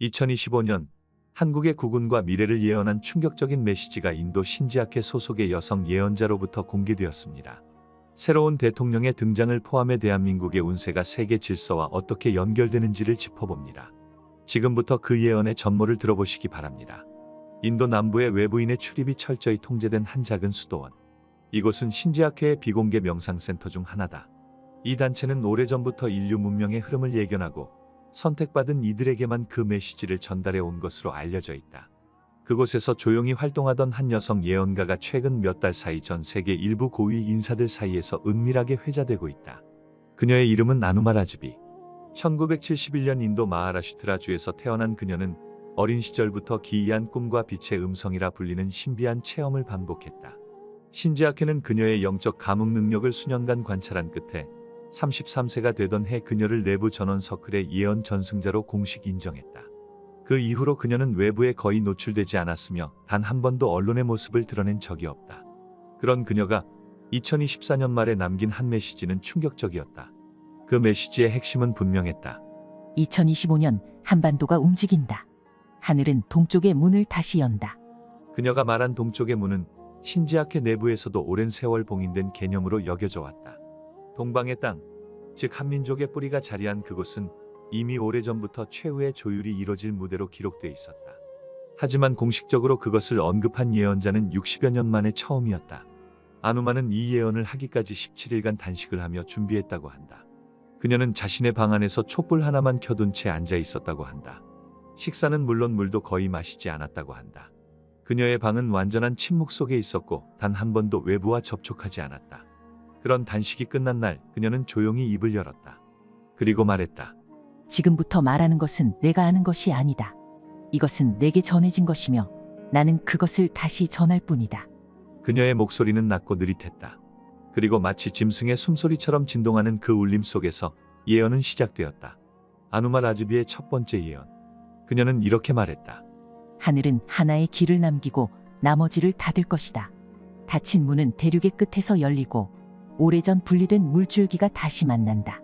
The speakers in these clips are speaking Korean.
2025년 한국의 국운과 미래를 예언한 충격적인 메시지가 인도 신지아케 소속의 여성 예언자로부터 공개되었습니다. 새로운 대통령의 등장을 포함해 대한민국의 운세가 세계 질서와 어떻게 연결되는지를 짚어봅니다. 지금부터 그 예언의 전모를 들어보시기 바랍니다. 인도 남부의 외부인의 출입이 철저히 통제된 한 작은 수도원. 이곳은 신지아케의 비공개 명상센터 중 하나다. 이 단체는 오래전부터 인류 문명의 흐름을 예견하고 선택받은 이들에게만 그 메시지를 전달해 온 것으로 알려져 있다. 그곳에서 조용히 활동하던 한 여성 예언가가 최근 몇 달 사이 전 세계 일부 고위 인사들 사이에서 은밀하게 회자되고 있다. 그녀의 이름은 아누마 라즈비. 1971년 인도 마하라슈트라주에서 태어난 그녀는 어린 시절부터 기이한 꿈과 빛의 음성이라 불리는 신비한 체험을 반복했다. 신지아케는 그녀의 영적 감흥 능력을 수년간 관찰한 끝에 33세가 되던 해 그녀를 내부 전원 서클의 예언 전승자로 공식 인정했다. 그 이후로 그녀는 외부에 거의 노출되지 않았으며 단 한 번도 언론의 모습을 드러낸 적이 없다. 그런 그녀가 2024년 말에 남긴 한 메시지는 충격적이었다. 그 메시지의 핵심은 분명했다. 2025년 한반도가 움직인다. 하늘은 동쪽의 문을 다시 연다. 그녀가 말한 동쪽의 문은 신지아케 내부에서도 오랜 세월 봉인된 개념으로 여겨져 왔다. 동방의 땅, 즉 한민족의 뿌리가 자리한 그곳은 이미 오래전부터 최후의 조율이 이뤄질 무대로 기록돼 있었다. 하지만 공식적으로 그것을 언급한 예언자는 60여 년 만에 처음이었다. 아누마는 이 예언을 하기까지 17일간 단식을 하며 준비했다고 한다. 그녀는 자신의 방 안에서 촛불 하나만 켜둔 채 앉아 있었다고 한다. 식사는 물론 물도 거의 마시지 않았다고 한다. 그녀의 방은 완전한 침묵 속에 있었고 단 한 번도 외부와 접촉하지 않았다. 그런 단식이 끝난 날 그녀는 조용히 입을 열었다. 그리고 말했다. 지금부터 말하는 것은 내가 아는 것이 아니다. 이것은 내게 전해진 것이며 나는 그것을 다시 전할 뿐이다. 그녀의 목소리는 낮고 느릿했다. 그리고 마치 짐승의 숨소리처럼 진동하는 그 울림 속에서 예언은 시작되었다. 아누마 라즈비의 첫 번째 예언. 그녀는 이렇게 말했다. 하늘은 하나의 길을 남기고 나머지를 닫을 것이다. 닫힌 문은 대륙의 끝에서 열리고 오래전 분리된 물줄기가 다시 만난다.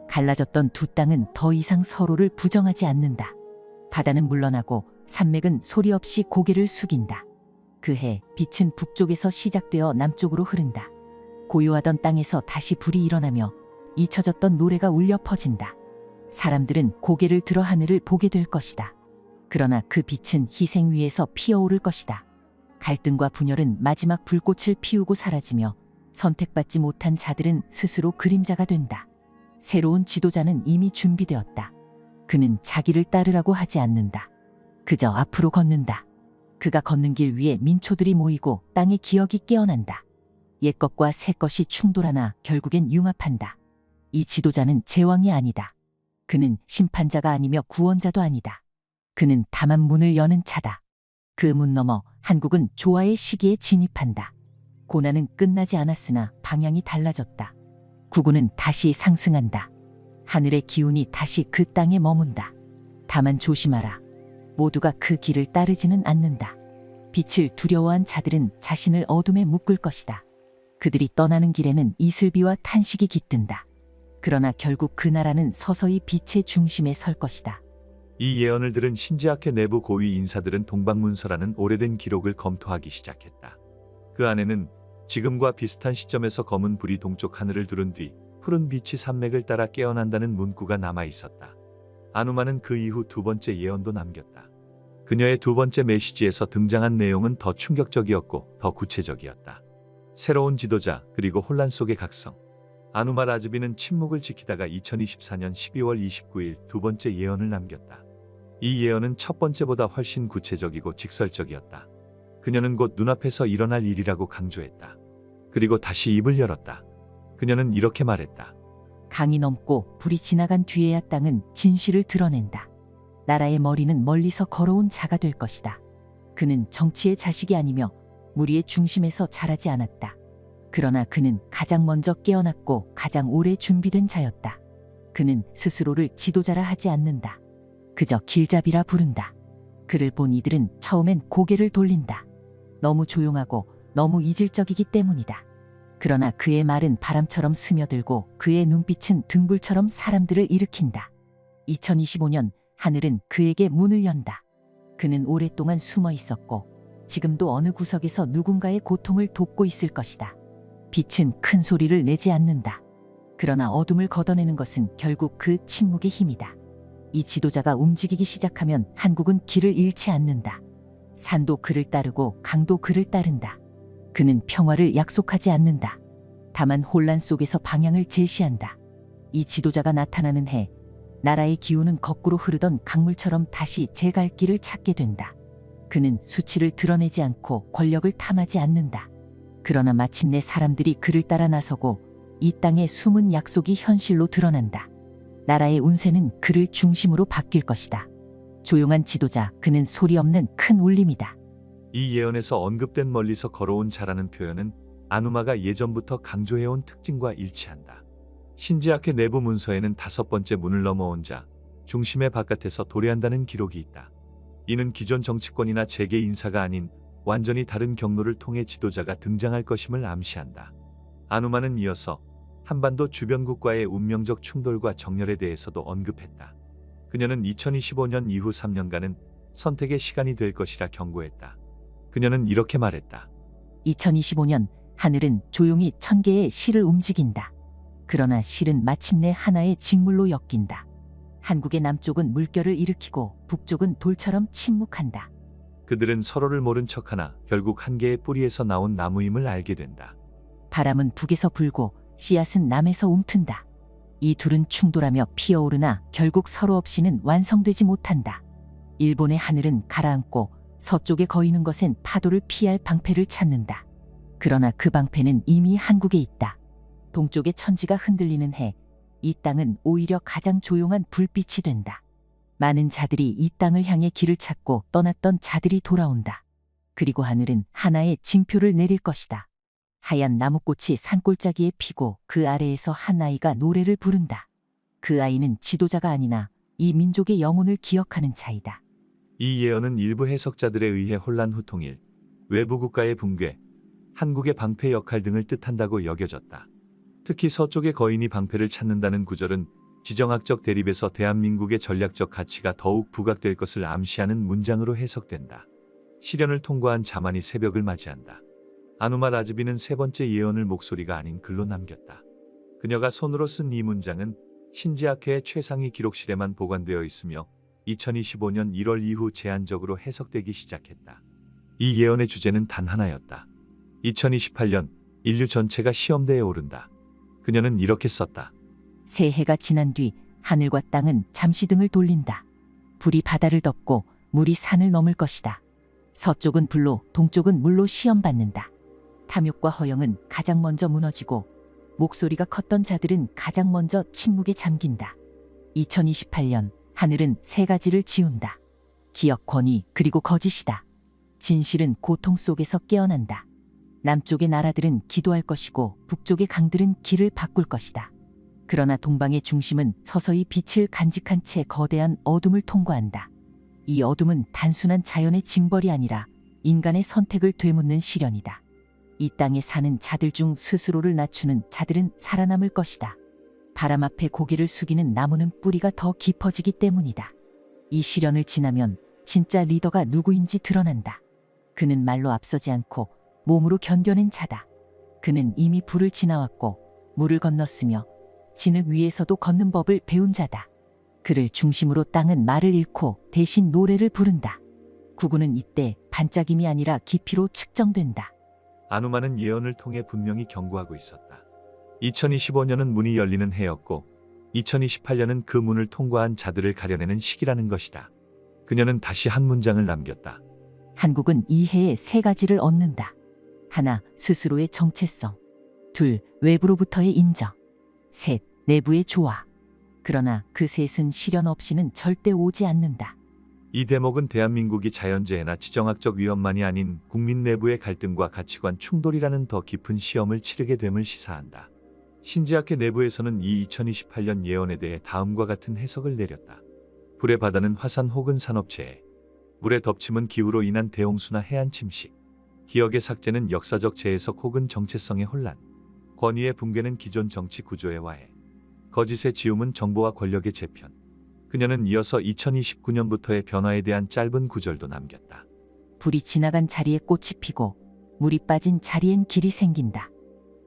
갈라졌던 두 땅은 더 이상 서로를 부정하지 않는다. 바다는 물러나고 산맥은 소리 없이 고개를 숙인다. 그해 빛은 북쪽에서 시작되어 남쪽으로 흐른다. 고요하던 땅에서 다시 불이 일어나며 잊혀졌던 노래가 울려 퍼진다. 사람들은 고개를 들어 하늘을 보게 될 것이다. 그러나 그 빛은 희생 위에서 피어오를 것이다. 갈등과 분열은 마지막 불꽃을 피우고 사라지며 선택받지 못한 자들은 스스로 그림자가 된다. 새로운 지도자는 이미 준비되었다. 그는 자기를 따르라고 하지 않는다. 그저 앞으로 걷는다. 그가 걷는 길 위에 민초들이 모이고 땅의 기억이 깨어난다. 옛것과 새것이 충돌하나 결국엔 융합한다. 이 지도자는 제왕이 아니다. 그는 심판자가 아니며 구원자도 아니다. 그는 다만 문을 여는 자다. 그 문 너머 한국은 조화의 시기에 진입한다. 고난은 끝나지 않았으나 방향이 달라졌다. 국운은 다시 상승한다. 하늘의 기운이 다시 그 땅에 머문다. 다만 조심하라. 모두가 그 길을 따르지는 않는다. 빛을 두려워한 자들은 자신을 어둠에 묶을 것이다. 그들이 떠나는 길에는 이슬비와 탄식이 깃든다. 그러나 결국 그 나라는 서서히 빛의 중심에 설 것이다. 이 예언을 들은 신지아케 내부 고위 인사들은 동방문서라는 오래된 기록을 검토하기 시작했다. 그 안에는 지금과 비슷한 시점에서 검은 불이 동쪽 하늘을 두른 뒤 푸른 빛이 산맥을 따라 깨어난다는 문구가 남아 있었다. 아누마는 그 이후 두 번째 예언도 남겼다. 그녀의 두 번째 메시지에서 등장한 내용은 더 충격적이었고 더 구체적이었다. 새로운 지도자 그리고 혼란 속의 각성. 아누마 라즈비는 침묵을 지키다가 2024년 12월 29일 두 번째 예언을 남겼다. 이 예언은 첫 번째보다 훨씬 구체적이고 직설적이었다. 그녀는 곧 눈앞에서 일어날 일이라고 강조했다. 그리고 다시 입을 열었다. 그녀는 이렇게 말했다. 강이 넘고 불이 지나간 뒤에야 땅은 진실을 드러낸다. 나라의 머리는 멀리서 걸어온 자가 될 것이다. 그는 정치의 자식이 아니며 무리의 중심에서 자라지 않았다. 그러나 그는 가장 먼저 깨어났고 가장 오래 준비된 자였다. 그는 스스로를 지도자라 하지 않는다. 그저 길잡이라 부른다. 그를 본 이들은 처음엔 고개를 돌린다. 너무 조용하고 너무 이질적이기 때문이다. 그러나 그의 말은 바람처럼 스며들고 그의 눈빛은 등불처럼 사람들을 일으킨다. 2025년 하늘은 그에게 문을 연다. 그는 오랫동안 숨어 있었고 지금도 어느 구석에서 누군가의 고통을 돕고 있을 것이다. 빛은 큰 소리를 내지 않는다. 그러나 어둠을 걷어내는 것은 결국 그 침묵의 힘이다. 이 지도자가 움직이기 시작하면 한국은 길을 잃지 않는다. 산도 그를 따르고 강도 그를 따른다. 그는 평화를 약속하지 않는다. 다만 혼란 속에서 방향을 제시한다. 이 지도자가 나타나는 해 나라의 기운은 거꾸로 흐르던 강물처럼 다시 제 갈 길을 찾게 된다. 그는 수치를 드러내지 않고 권력을 탐하지 않는다. 그러나 마침내 사람들이 그를 따라 나서고 이 땅의 숨은 약속이 현실로 드러난다. 나라의 운세는 그를 중심으로 바뀔 것이다. 조용한 지도자, 그는 소리 없는 큰 울림이다. 이 예언에서 언급된 멀리서 걸어온 자라는 표현은 아누마가 예전부터 강조해온 특징과 일치한다. 신지학회 내부 문서에는 5번째 문을 넘어온 자, 중심의 바깥에서 도래한다는 기록이 있다. 이는 기존 정치권이나 재계 인사가 아닌 완전히 다른 경로를 통해 지도자가 등장할 것임을 암시한다. 아누마는 이어서 한반도 주변국과의 운명적 충돌과 정렬에 대해서도 언급했다. 그녀는 2025년 이후 3년간은 선택의 시간이 될 것이라 경고했다. 그녀는 이렇게 말했다. 2025년 하늘은 조용히 1000개의 실을 움직인다. 그러나 실은 마침내 하나의 직물로 엮인다. 한국의 남쪽은 물결을 일으키고 북쪽은 돌처럼 침묵한다. 그들은 서로를 모른 척하나 결국 한 개의 뿌리에서 나온 나무임을 알게 된다. 바람은 북에서 불고 씨앗은 남에서 움튼다. 이 둘은 충돌하며 피어오르나 결국 서로 없이는 완성되지 못한다. 일본의 하늘은 가라앉고 서쪽에 거이는 것엔 파도를 피할 방패를 찾는다. 그러나 그 방패는 이미 한국에 있다. 동쪽의 천지가 흔들리는 해, 이 땅은 오히려 가장 조용한 불빛이 된다. 많은 자들이 이 땅을 향해 길을 찾고 떠났던 자들이 돌아온다. 그리고 하늘은 하나의 징표를 내릴 것이다. 하얀 나무꽃이 산골짜기에 피고 그 아래에서 한 아이가 노래를 부른다. 그 아이는 지도자가 아니나 이 민족의 영혼을 기억하는 자이다. 이 예언은 일부 해석자들에 의해 혼란 후 통일, 외부 국가의 붕괴, 한국의 방패 역할 등을 뜻한다고 여겨졌다. 특히 서쪽의 거인이 방패를 찾는다는 구절은 지정학적 대립에서 대한민국의 전략적 가치가 더욱 부각될 것을 암시하는 문장으로 해석된다. 시련을 통과한 자만이 새벽을 맞이한다. 아누마 라즈비는 세 번째 예언을 목소리가 아닌 글로 남겼다. 그녀가 손으로 쓴 이 문장은 신지학회의 최상위 기록실에만 보관되어 있으며 2025년 1월 이후 제한적으로 해석되기 시작했다. 이 예언의 주제는 단 하나였다. 2028년 인류 전체가 시험대에 오른다. 그녀는 이렇게 썼다. 새해가 지난 뒤 하늘과 땅은 잠시 등을 돌린다. 불이 바다를 덮고 물이 산을 넘을 것이다. 서쪽은 불로, 동쪽은 물로 시험받는다. 탐욕과 허영은 가장 먼저 무너지고 목소리가 컸던 자들은 가장 먼저 침묵에 잠긴다. 2028년 하늘은 세 가지를 지운다. 기억, 권위, 그리고 거짓이다. 진실은 고통 속에서 깨어난다. 남쪽의 나라들은 기도할 것이고 북쪽의 강들은 길을 바꿀 것이다. 그러나 동방의 중심은 서서히 빛을 간직한 채 거대한 어둠을 통과한다. 이 어둠은 단순한 자연의 징벌이 아니라 인간의 선택을 되묻는 시련이다. 이 땅에 사는 자들 중 스스로를 낮추는 자들은 살아남을 것이다. 바람 앞에 고개를 숙이는 나무는 뿌리가 더 깊어지기 때문이다. 이 시련을 지나면 진짜 리더가 누구인지 드러난다. 그는 말로 앞서지 않고 몸으로 견뎌낸 자다. 그는 이미 불을 지나왔고 물을 건넜으며 진흙 위에서도 걷는 법을 배운 자다. 그를 중심으로 땅은 말을 잃고 대신 노래를 부른다. 구구는 이때 반짝임이 아니라 깊이로 측정된다. 아누마는 예언을 통해 분명히 경고하고 있었다. 2025년은 문이 열리는 해였고 2028년은 그 문을 통과한 자들을 가려내는 시기라는 것이다. 그녀는 다시 한 문장을 남겼다. 한국은 이 해에 세 가지를 얻는다. 하나, 스스로의 정체성. 둘, 외부로부터의 인정. 셋, 내부의 조화. 그러나 그 셋은 시련 없이는 절대 오지 않는다. 이 대목은 대한민국이 자연재해나 지정학적 위험만이 아닌 국민 내부의 갈등과 가치관 충돌이라는 더 깊은 시험을 치르게 됨을 시사한다. 신지학회 내부에서는 이 2028년 예언에 대해 다음과 같은 해석을 내렸다. 불의 바다는 화산 혹은 산업재해, 물의 덮침은 기후로 인한 대홍수나 해안 침식, 기억의 삭제는 역사적 재해석 혹은 정체성의 혼란, 권위의 붕괴는 기존 정치 구조의 와해, 거짓의 지움은 정보와 권력의 재편, 그녀는 이어서 2029년부터의 변화에 대한 짧은 구절도 남겼다. 불이 지나간 자리에 꽃이 피고 물이 빠진 자리엔 길이 생긴다.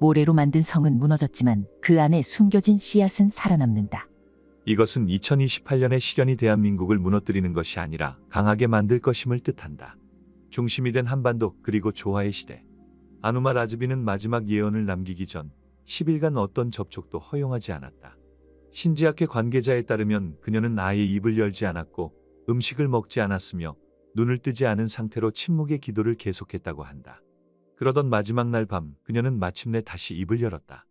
모래로 만든 성은 무너졌지만 그 안에 숨겨진 씨앗은 살아남는다. 이것은 2028년의 실현이 대한민국을 무너뜨리는 것이 아니라 강하게 만들 것임을 뜻한다. 중심이 된 한반도 그리고 조화의 시대. 아누마 라즈비는 마지막 예언을 남기기 전 10일간 어떤 접촉도 허용하지 않았다. 신지학회 관계자에 따르면 그녀는 아예 입을 열지 않았고 음식을 먹지 않았으며 눈을 뜨지 않은 상태로 침묵의 기도를 계속했다고 한다. 그러던 마지막 날 밤 그녀는 마침내 다시 입을 열었다.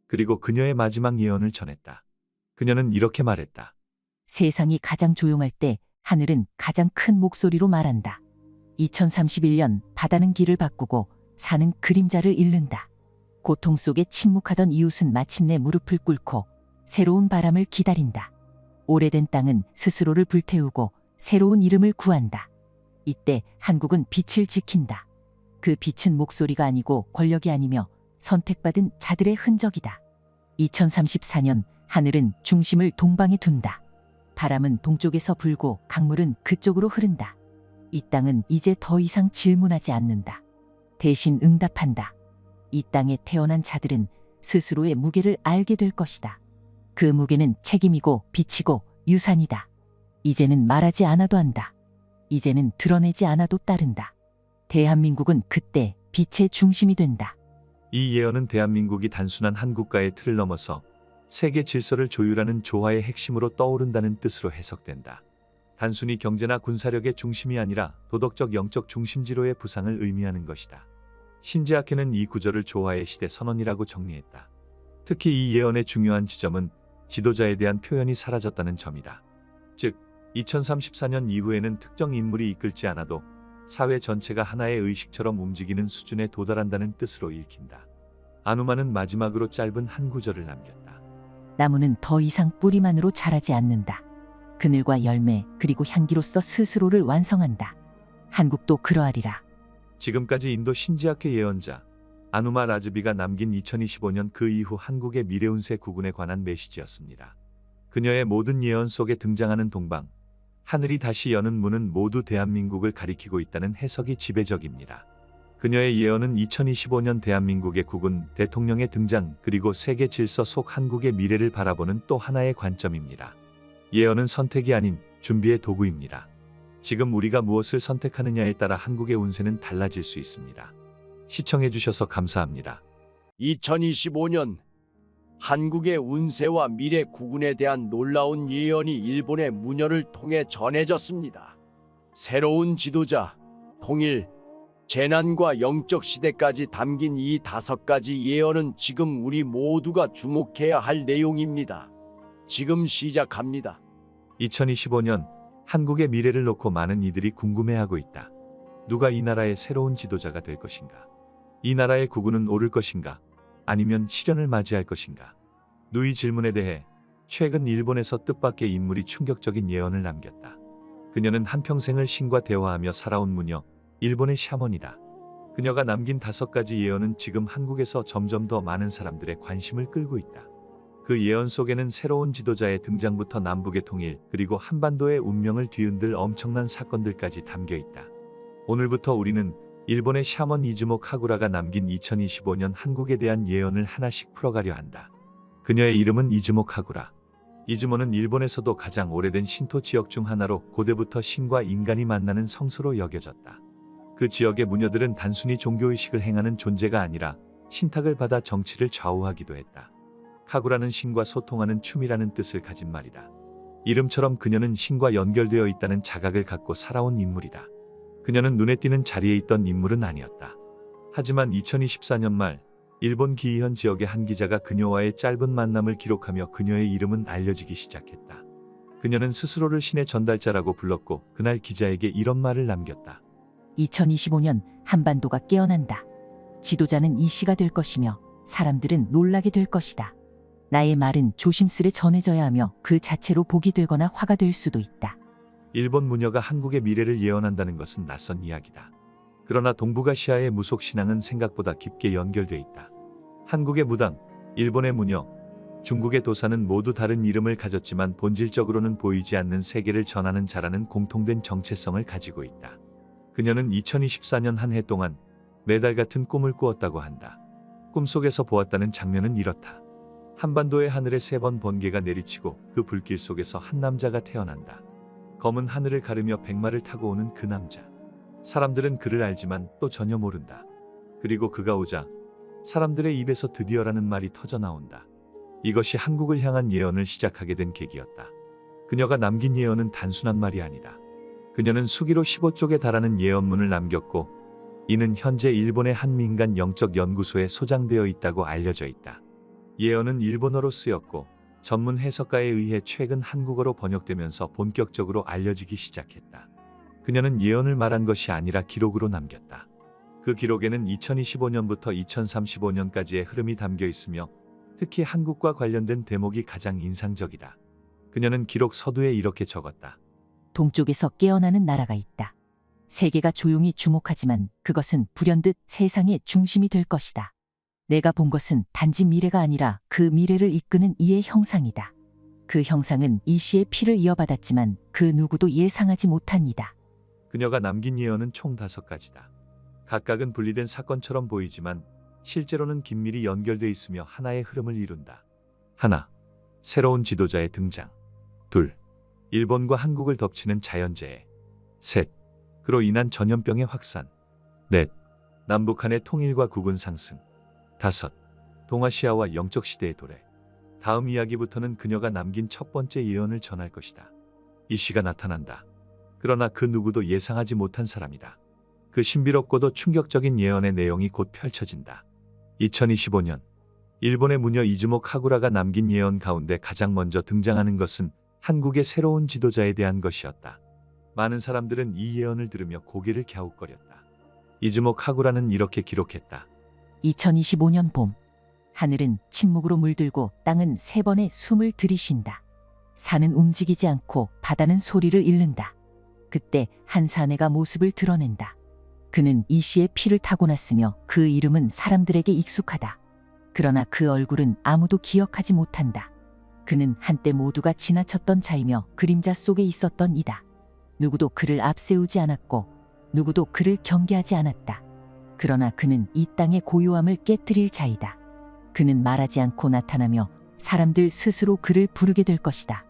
그리고 그녀의 마지막 예언을 전했다. 그녀는 이렇게 말했다. 세상이 가장 조용할 때 하늘은 가장 큰 목소리로 말한다. 2031년 바다는 길을 바꾸고 산은 그림자를 잃는다. 고통 속에 침묵하던 이웃은 마침내 무릎을 꿇고 새로운 바람을 기다린다. 오래된 땅은 스스로를 불태우고 새로운 이름을 구한다. 이때 한국은 빛을 지킨다. 그 빛은 목소리가 아니고 권력이 아니며 선택받은 자들의 흔적이다. 2034년 하늘은 중심을 동방에 둔다. 바람은 동쪽에서 불고 강물은 그쪽으로 흐른다. 이 땅은 이제 더 이상 질문하지 않는다. 대신 응답한다. 이 땅에 태어난 자들은 스스로의 무게를 알게 될 것이다. 그 무게는 책임이고 빛이고 유산이다. 이제는 말하지 않아도 한다. 이제는 드러내지 않아도 따른다. 대한민국은 그때 빛의 중심이 된다. 이 예언은 대한민국이 단순한 한 국가의 틀을 넘어서 세계 질서를 조율하는 조화의 핵심으로 떠오른다는 뜻으로 해석된다. 단순히 경제나 군사력의 중심이 아니라 도덕적 영적 중심지로의 부상을 의미하는 것이다. 신지학회는 이 구절을 조화의 시대 선언이라고 정리했다. 특히 이 예언의 중요한 지점은 지도자에 대한 표현이 사라졌다는 점이다. 즉, 2034년 이후에는 특정 인물이 이끌지 않아도 사회 전체가 하나의 의식처럼 움직이는 수준에 도달한다는 뜻으로 읽힌다. 아누마는 마지막으로 짧은 한 구절을 남겼다. 나무는 더 이상 뿌리만으로 자라지 않는다. 그늘과 열매 그리고 향기로서 스스로를 완성한다. 한국도 그러하리라. 지금까지 인도 신지학회 예언자 아누마 라즈비가 남긴 2025년 그 이후 한국의 미래운세 구군에 관한 메시지였습니다. 그녀의 모든 예언 속에 등장하는 동방, 하늘이 다시 여는 문은 모두 대한민국을 가리키고 있다는 해석이 지배적입니다. 그녀의 예언은 2025년 대한민국의 국군 대통령의 등장 그리고 세계 질서 속 한국의 미래를 바라보는 또 하나의 관점입니다. 예언은 선택이 아닌 준비의 도구입니다. 지금 우리가 무엇을 선택하느냐에 따라 한국의 운세는 달라질 수 있습니다. 시청해주셔서 감사합니다. 2025년 한국의 운세와 미래 구군에 대한 놀라운 예언이 일본의 문여를 통해 전해졌습니다. 새로운 지도자, 통일, 재난과 영적 시대까지 담긴 이 5가지 예언은 지금 우리 모두가 주목해야 할 내용입니다. 지금 시작합니다. 2025년 한국의 미래를 놓고 많은 이들이 궁금해하고 있다. 누가 이 나라의 새로운 지도자가 될 것인가? 이 나라의 국운은 오를 것인가? 아니면 시련을 맞이할 것인가? 누이 질문에 대해 최근 일본에서 뜻밖의 인물이 충격적인 예언을 남겼다. 그녀는 한평생을 신과 대화하며 살아온 무녀, 일본의 샤먼이다. 그녀가 남긴 5가지 예언은 지금 한국에서 점점 더 많은 사람들의 관심을 끌고 있다. 그 예언 속에는 새로운 지도자의 등장부터 남북의 통일 그리고 한반도의 운명을 뒤흔들 엄청난 사건들까지 담겨 있다. 오늘부터 우리는 일본의 샤먼 이즈모 카구라가 남긴 2025년 한국에 대한 예언을 하나씩 풀어가려 한다. 그녀의 이름은 이즈모 카구라. 이즈모는 일본에서도 가장 오래된 신토 지역 중 하나로 고대부터 신과 인간이 만나는 성소로 여겨졌다. 그 지역의 무녀들은 단순히 종교의식을 행하는 존재가 아니라 신탁을 받아 정치를 좌우하기도 했다. 카구라는 신과 소통하는 춤이라는 뜻을 가진 말이다. 이름처럼 그녀는 신과 연결되어 있다는 자각을 갖고 살아온 인물이다. 그녀는 눈에 띄는 자리에 있던 인물은 아니었다. 하지만 2024년 말 일본 기이현 지역의 한 기자가 그녀와의 짧은 만남을 기록하며 그녀의 이름은 알려지기 시작했다. 그녀는 스스로를 신의 전달자라고 불렀고 그날 기자에게 이런 말을 남겼다. 2025년 한반도가 깨어난다. 지도자는 이 시가 될 것이며 사람들은 놀라게 될 것이다. 나의 말은 조심스레 전해져야 하며 그 자체로 복이 되거나 화가 될 수도 있다. 일본 무녀가 한국의 미래를 예언한다는 것은 낯선 이야기다. 그러나 동북아시아의 무속 신앙은 생각보다 깊게 연결돼 있다. 한국의 무당, 일본의 무녀, 중국의 도사는 모두 다른 이름을 가졌지만 본질적으로는 보이지 않는 세계를 전하는 자라는 공통된 정체성을 가지고 있다. 그녀는 2024년 한 해 동안 매달 같은 꿈을 꾸었다고 한다. 꿈속에서 보았다는 장면은 이렇다. 한반도의 하늘에 3번 번개가 내리치고 그 불길 속에서 한 남자가 태어난다. 검은 하늘을 가르며 백마를 타고 오는 그 남자. 사람들은 그를 알지만 또 전혀 모른다. 그리고 그가 오자 사람들의 입에서 드디어라는 말이 터져 나온다. 이것이 한국을 향한 예언을 시작하게 된 계기였다. 그녀가 남긴 예언은 단순한 말이 아니다. 그녀는 수기로 15쪽에 달하는 예언문을 남겼고 이는 현재 일본의 한 민간 영적 연구소에 소장되어 있다고 알려져 있다. 예언은 일본어로 쓰였고 전문 해석가에 의해 최근 한국어로 번역되면서 본격적으로 알려지기 시작했다. 그녀는 예언을 말한 것이 아니라 기록으로 남겼다. 그 기록에는 2025년부터 2035년까지의 흐름이 담겨 있으며 특히 한국과 관련된 대목이 가장 인상적이다. 그녀는 기록 서두에 이렇게 적었다. 동쪽에서 깨어나는 나라가 있다. 세계가 조용히 주목하지만 그것은 불현듯 세상의 중심이 될 것이다. 내가 본 것은 단지 미래가 아니라 그 미래를 이끄는 이의 형상이다. 그 형상은 이 씨의 피를 이어받았지만 그 누구도 예상하지 못한 이다. 그녀가 남긴 예언은 총 5가지다. 각각은 분리된 사건처럼 보이지만 실제로는 긴밀히 연결돼 있으며 하나의 흐름을 이룬다. 하나, 새로운 지도자의 등장. 둘, 일본과 한국을 덮치는 자연재해. 셋, 그로 인한 전염병의 확산. 넷, 남북한의 통일과 국운 상승. 다섯, 동아시아와 영적 시대의 도래. 다음 이야기부터는 그녀가 남긴 첫 번째 예언을 전할 것이다. 이 씨가 나타난다. 그러나 그 누구도 예상하지 못한 사람이다. 그 신비롭고도 충격적인 예언의 내용이 곧 펼쳐진다. 2025년 일본의 무녀 이즈모 카구라가 남긴 예언 가운데 가장 먼저 등장하는 것은 한국의 새로운 지도자에 대한 것이었다. 많은 사람들은 이 예언을 들으며 고개를 갸웃거렸다. 이즈모 카구라는 이렇게 기록했다. 2025년 봄, 하늘은 침묵으로 물들고 땅은 3번의 숨을 들이쉰다. 산은 움직이지 않고 바다는 소리를 잃는다. 그때 한 사내가 모습을 드러낸다. 그는 이 씨의 피를 타고났으며 그 이름은 사람들에게 익숙하다. 그러나 그 얼굴은 아무도 기억하지 못한다. 그는 한때 모두가 지나쳤던 자이며 그림자 속에 있었던 이다. 누구도 그를 앞세우지 않았고 누구도 그를 경계하지 않았다. 그러나 그는 이 땅의 고요함을 깨뜨릴 자이다. 그는 말하지 않고 나타나며 사람들 스스로 그를 부르게 될 것이다.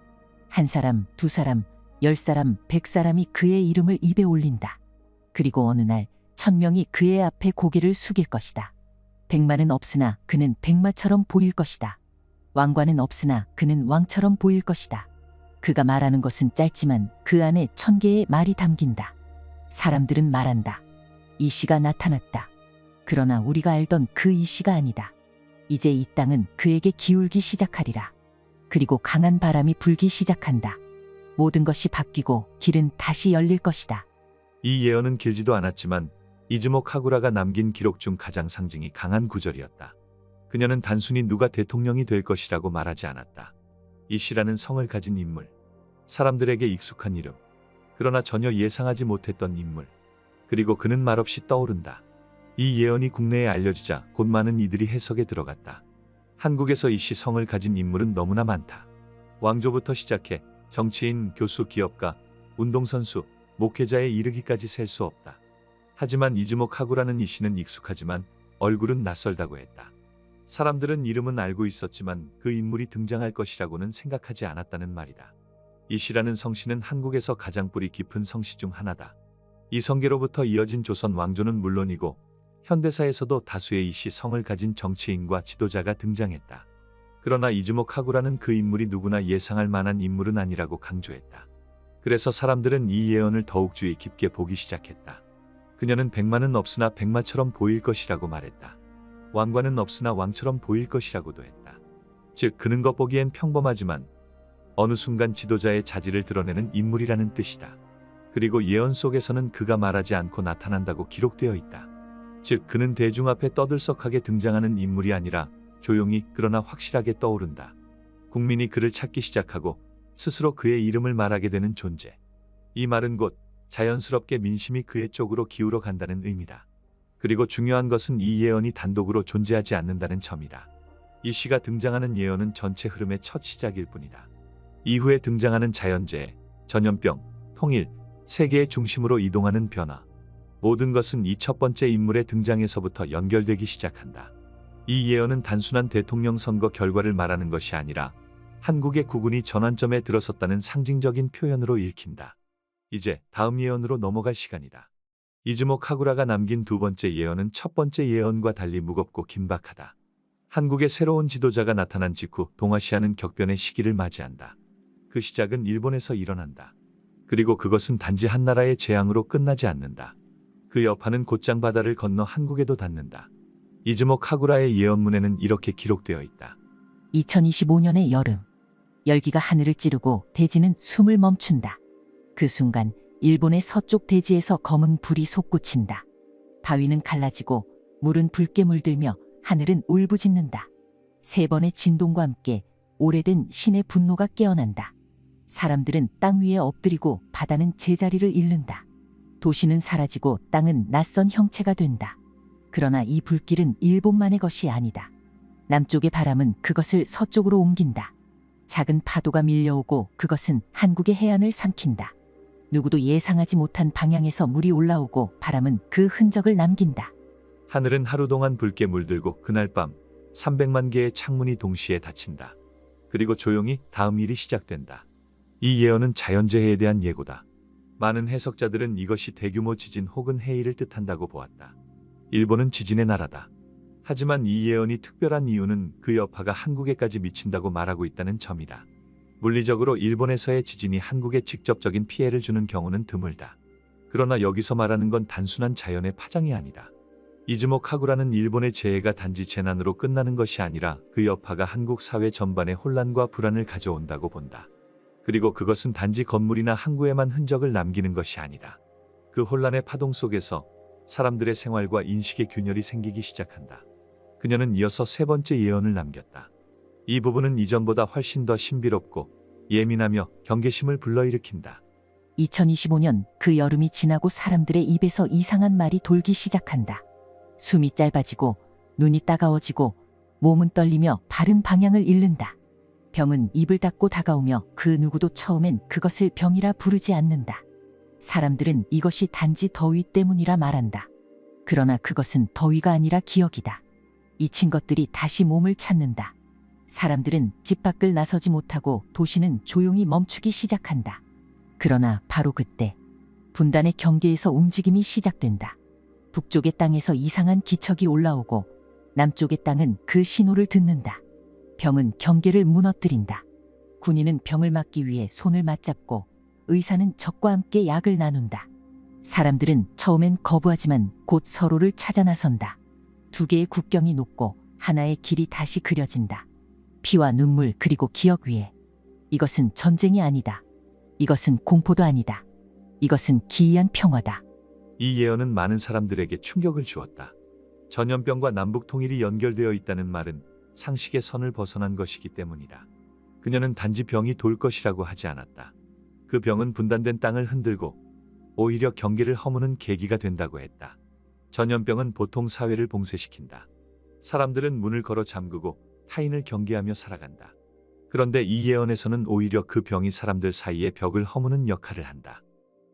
한 사람, 2사람, 10사람, 100사람이 그의 이름을 입에 올린다. 그리고 어느 날 1000명이 그의 앞에 고개를 숙일 것이다. 백마는 없으나 그는 백마처럼 보일 것이다. 왕관은 없으나 그는 왕처럼 보일 것이다. 그가 말하는 것은 짧지만 그 안에 1000개의 말이 담긴다. 사람들은 말한다. 이 씨가 나타났다. 그러나 우리가 알던 그 이 씨가 아니다. 이제 이 땅은 그에게 기울기 시작하리라. 그리고 강한 바람이 불기 시작한다. 모든 것이 바뀌고 길은 다시 열릴 것이다. 이 예언은 길지도 않았지만 이즈모 카구라가 남긴 기록 중 가장 상징이 강한 구절이었다. 그녀는 단순히 누가 대통령이 될 것이라고 말하지 않았다. 이 씨라는 성을 가진 인물, 사람들에게 익숙한 이름, 그러나 전혀 예상하지 못했던 인물, 그리고 그는 말없이 떠오른다. 이 예언이 국내에 알려지자 곧 많은 이들이 해석에 들어갔다. 한국에서 이 씨 성을 가진 인물은 너무나 많다. 왕조부터 시작해 정치인, 교수, 기업가, 운동선수, 목회자에 이르기까지 셀 수 없다. 하지만 이즈모 카구라는 이 씨는 익숙하지만 얼굴은 낯설다고 했다. 사람들은 이름은 알고 있었지만 그 인물이 등장할 것이라고는 생각하지 않았다는 말이다. 이 씨라는 성씨는 한국에서 가장 뿌리 깊은 성씨 중 하나다. 이 성계로부터 이어진 조선 왕조는 물론이고 현대사에서도 다수의 이 씨 성을 가진 정치인과 지도자가 등장했다. 그러나 이즈모 카구라는 그 인물이 누구나 예상할 만한 인물은 아니라고 강조했다. 그래서 사람들은 이 예언을 더욱 주의 깊게 보기 시작했다. 그녀는 백마는 없으나 백마처럼 보일 것이라고 말했다. 왕관은 없으나 왕처럼 보일 것이라고도 했다. 즉 그는 겉보기엔 평범하지만 어느 순간 지도자의 자질을 드러내는 인물이라는 뜻이다. 그리고 예언 속에서는 그가 말하지 않고 나타난다고 기록되어 있다. 즉 그는 대중 앞에 떠들썩하게 등장하는 인물이 아니라 조용히 그러나 확실하게 떠오른다. 국민이 그를 찾기 시작하고 스스로 그의 이름을 말하게 되는 존재. 이 말은 곧 자연스럽게 민심이 그의 쪽으로 기울어 간다는 의미다. 그리고 중요한 것은 이 예언이 단독으로 존재하지 않는다는 점이다. 이 시가 등장하는 예언은 전체 흐름의 첫 시작일 뿐이다. 이후에 등장하는 자연재해, 전염병, 통일, 세계의 중심으로 이동하는 변화. 모든 것은 이 첫 번째 인물의 등장에서부터 연결되기 시작한다. 이 예언은 단순한 대통령 선거 결과를 말하는 것이 아니라 한국의 국운이 전환점에 들어섰다는 상징적인 표현으로 읽힌다. 이제 다음 예언으로 넘어갈 시간이다. 이즈모 카구라가 남긴 두 번째 예언은 첫 번째 예언과 달리 무겁고 긴박하다. 한국의 새로운 지도자가 나타난 직후 동아시아는 격변의 시기를 맞이한다. 그 시작은 일본에서 일어난다. 그리고 그것은 단지 한 나라의 재앙으로 끝나지 않는다. 그 여파는 곧장 바다를 건너 한국에도 닿는다. 이즈모 카구라의 예언문에는 이렇게 기록되어 있다. 2025년의 여름. 열기가 하늘을 찌르고 대지는 숨을 멈춘다. 그 순간 일본의 서쪽 대지에서 검은 불이 솟구친다. 바위는 갈라지고 물은 붉게 물들며 하늘은 울부짖는다. 세 번의 진동과 함께 오래된 신의 분노가 깨어난다. 사람들은 땅 위에 엎드리고 바다는 제자리를 잃는다. 도시는 사라지고 땅은 낯선 형체가 된다. 그러나 이 불길은 일본만의 것이 아니다. 남쪽의 바람은 그것을 서쪽으로 옮긴다. 작은 파도가 밀려오고 그것은 한국의 해안을 삼킨다. 누구도 예상하지 못한 방향에서 물이 올라오고 바람은 그 흔적을 남긴다. 하늘은 하루 동안 붉게 물들고 그날 밤 300만 개의 창문이 동시에 닫힌다. 그리고 조용히 다음 일이 시작된다. 이 예언은 자연재해에 대한 예고다. 많은 해석자들은 이것이 대규모 지진 혹은 해일을 뜻한다고 보았다. 일본은 지진의 나라다. 하지만 이 예언이 특별한 이유는 그 여파가 한국에까지 미친다고 말하고 있다는 점이다. 물리적으로 일본에서의 지진이 한국에 직접적인 피해를 주는 경우는 드물다. 그러나 여기서 말하는 건 단순한 자연의 파장이 아니다. 이즈모 카구라는 일본의 재해가 단지 재난으로 끝나는 것이 아니라 그 여파가 한국 사회 전반에 혼란과 불안을 가져온다고 본다. 그리고 그것은 단지 건물이나 항구에만 흔적을 남기는 것이 아니다. 그 혼란의 파동 속에서 사람들의 생활과 인식의 균열이 생기기 시작한다. 그녀는 이어서 세 번째 예언을 남겼다. 이 부분은 이전보다 훨씬 더 신비롭고 예민하며 경계심을 불러일으킨다. 2025년 그 여름이 지나고 사람들의 입에서 이상한 말이 돌기 시작한다. 숨이 짧아지고 눈이 따가워지고 몸은 떨리며 바른 방향을 잃는다. 병은 입을 닫고 다가오며 그 누구도 처음엔 그것을 병이라 부르지 않는다. 사람들은 이것이 단지 더위 때문이라 말한다. 그러나 그것은 더위가 아니라 기억이다. 잊힌 것들이 다시 몸을 찾는다. 사람들은 집 밖을 나서지 못하고 도시는 조용히 멈추기 시작한다. 그러나 바로 그때 분단의 경계에서 움직임이 시작된다. 북쪽의 땅에서 이상한 기척이 올라오고 남쪽의 땅은 그 신호를 듣는다. 병은 경계를 무너뜨린다. 군인은 병을 막기 위해 손을 맞잡고 의사는 적과 함께 약을 나눈다. 사람들은 처음엔 거부하지만 곧 서로를 찾아 나선다. 두 개의 국경이 녹고 하나의 길이 다시 그려진다. 피와 눈물 그리고 기억 위에. 이것은 전쟁이 아니다. 이것은 공포도 아니다. 이것은 기이한 평화다. 이 예언은 많은 사람들에게 충격을 주었다. 전염병과 남북 통일이 연결되어 있다는 말은 상식의 선을 벗어난 것이기 때문이다. 그녀는 단지 병이 돌 것이라고 하지 않았다. 그 병은 분단된 땅을 흔들고 오히려 경계를 허무는 계기가 된다고 했다. 전염병은 보통 사회를 봉쇄시킨다. 사람들은 문을 걸어 잠그고 타인을 경계하며 살아간다. 그런데 이 예언에서는 오히려 그 병이 사람들 사이의 벽을 허무는 역할을 한다.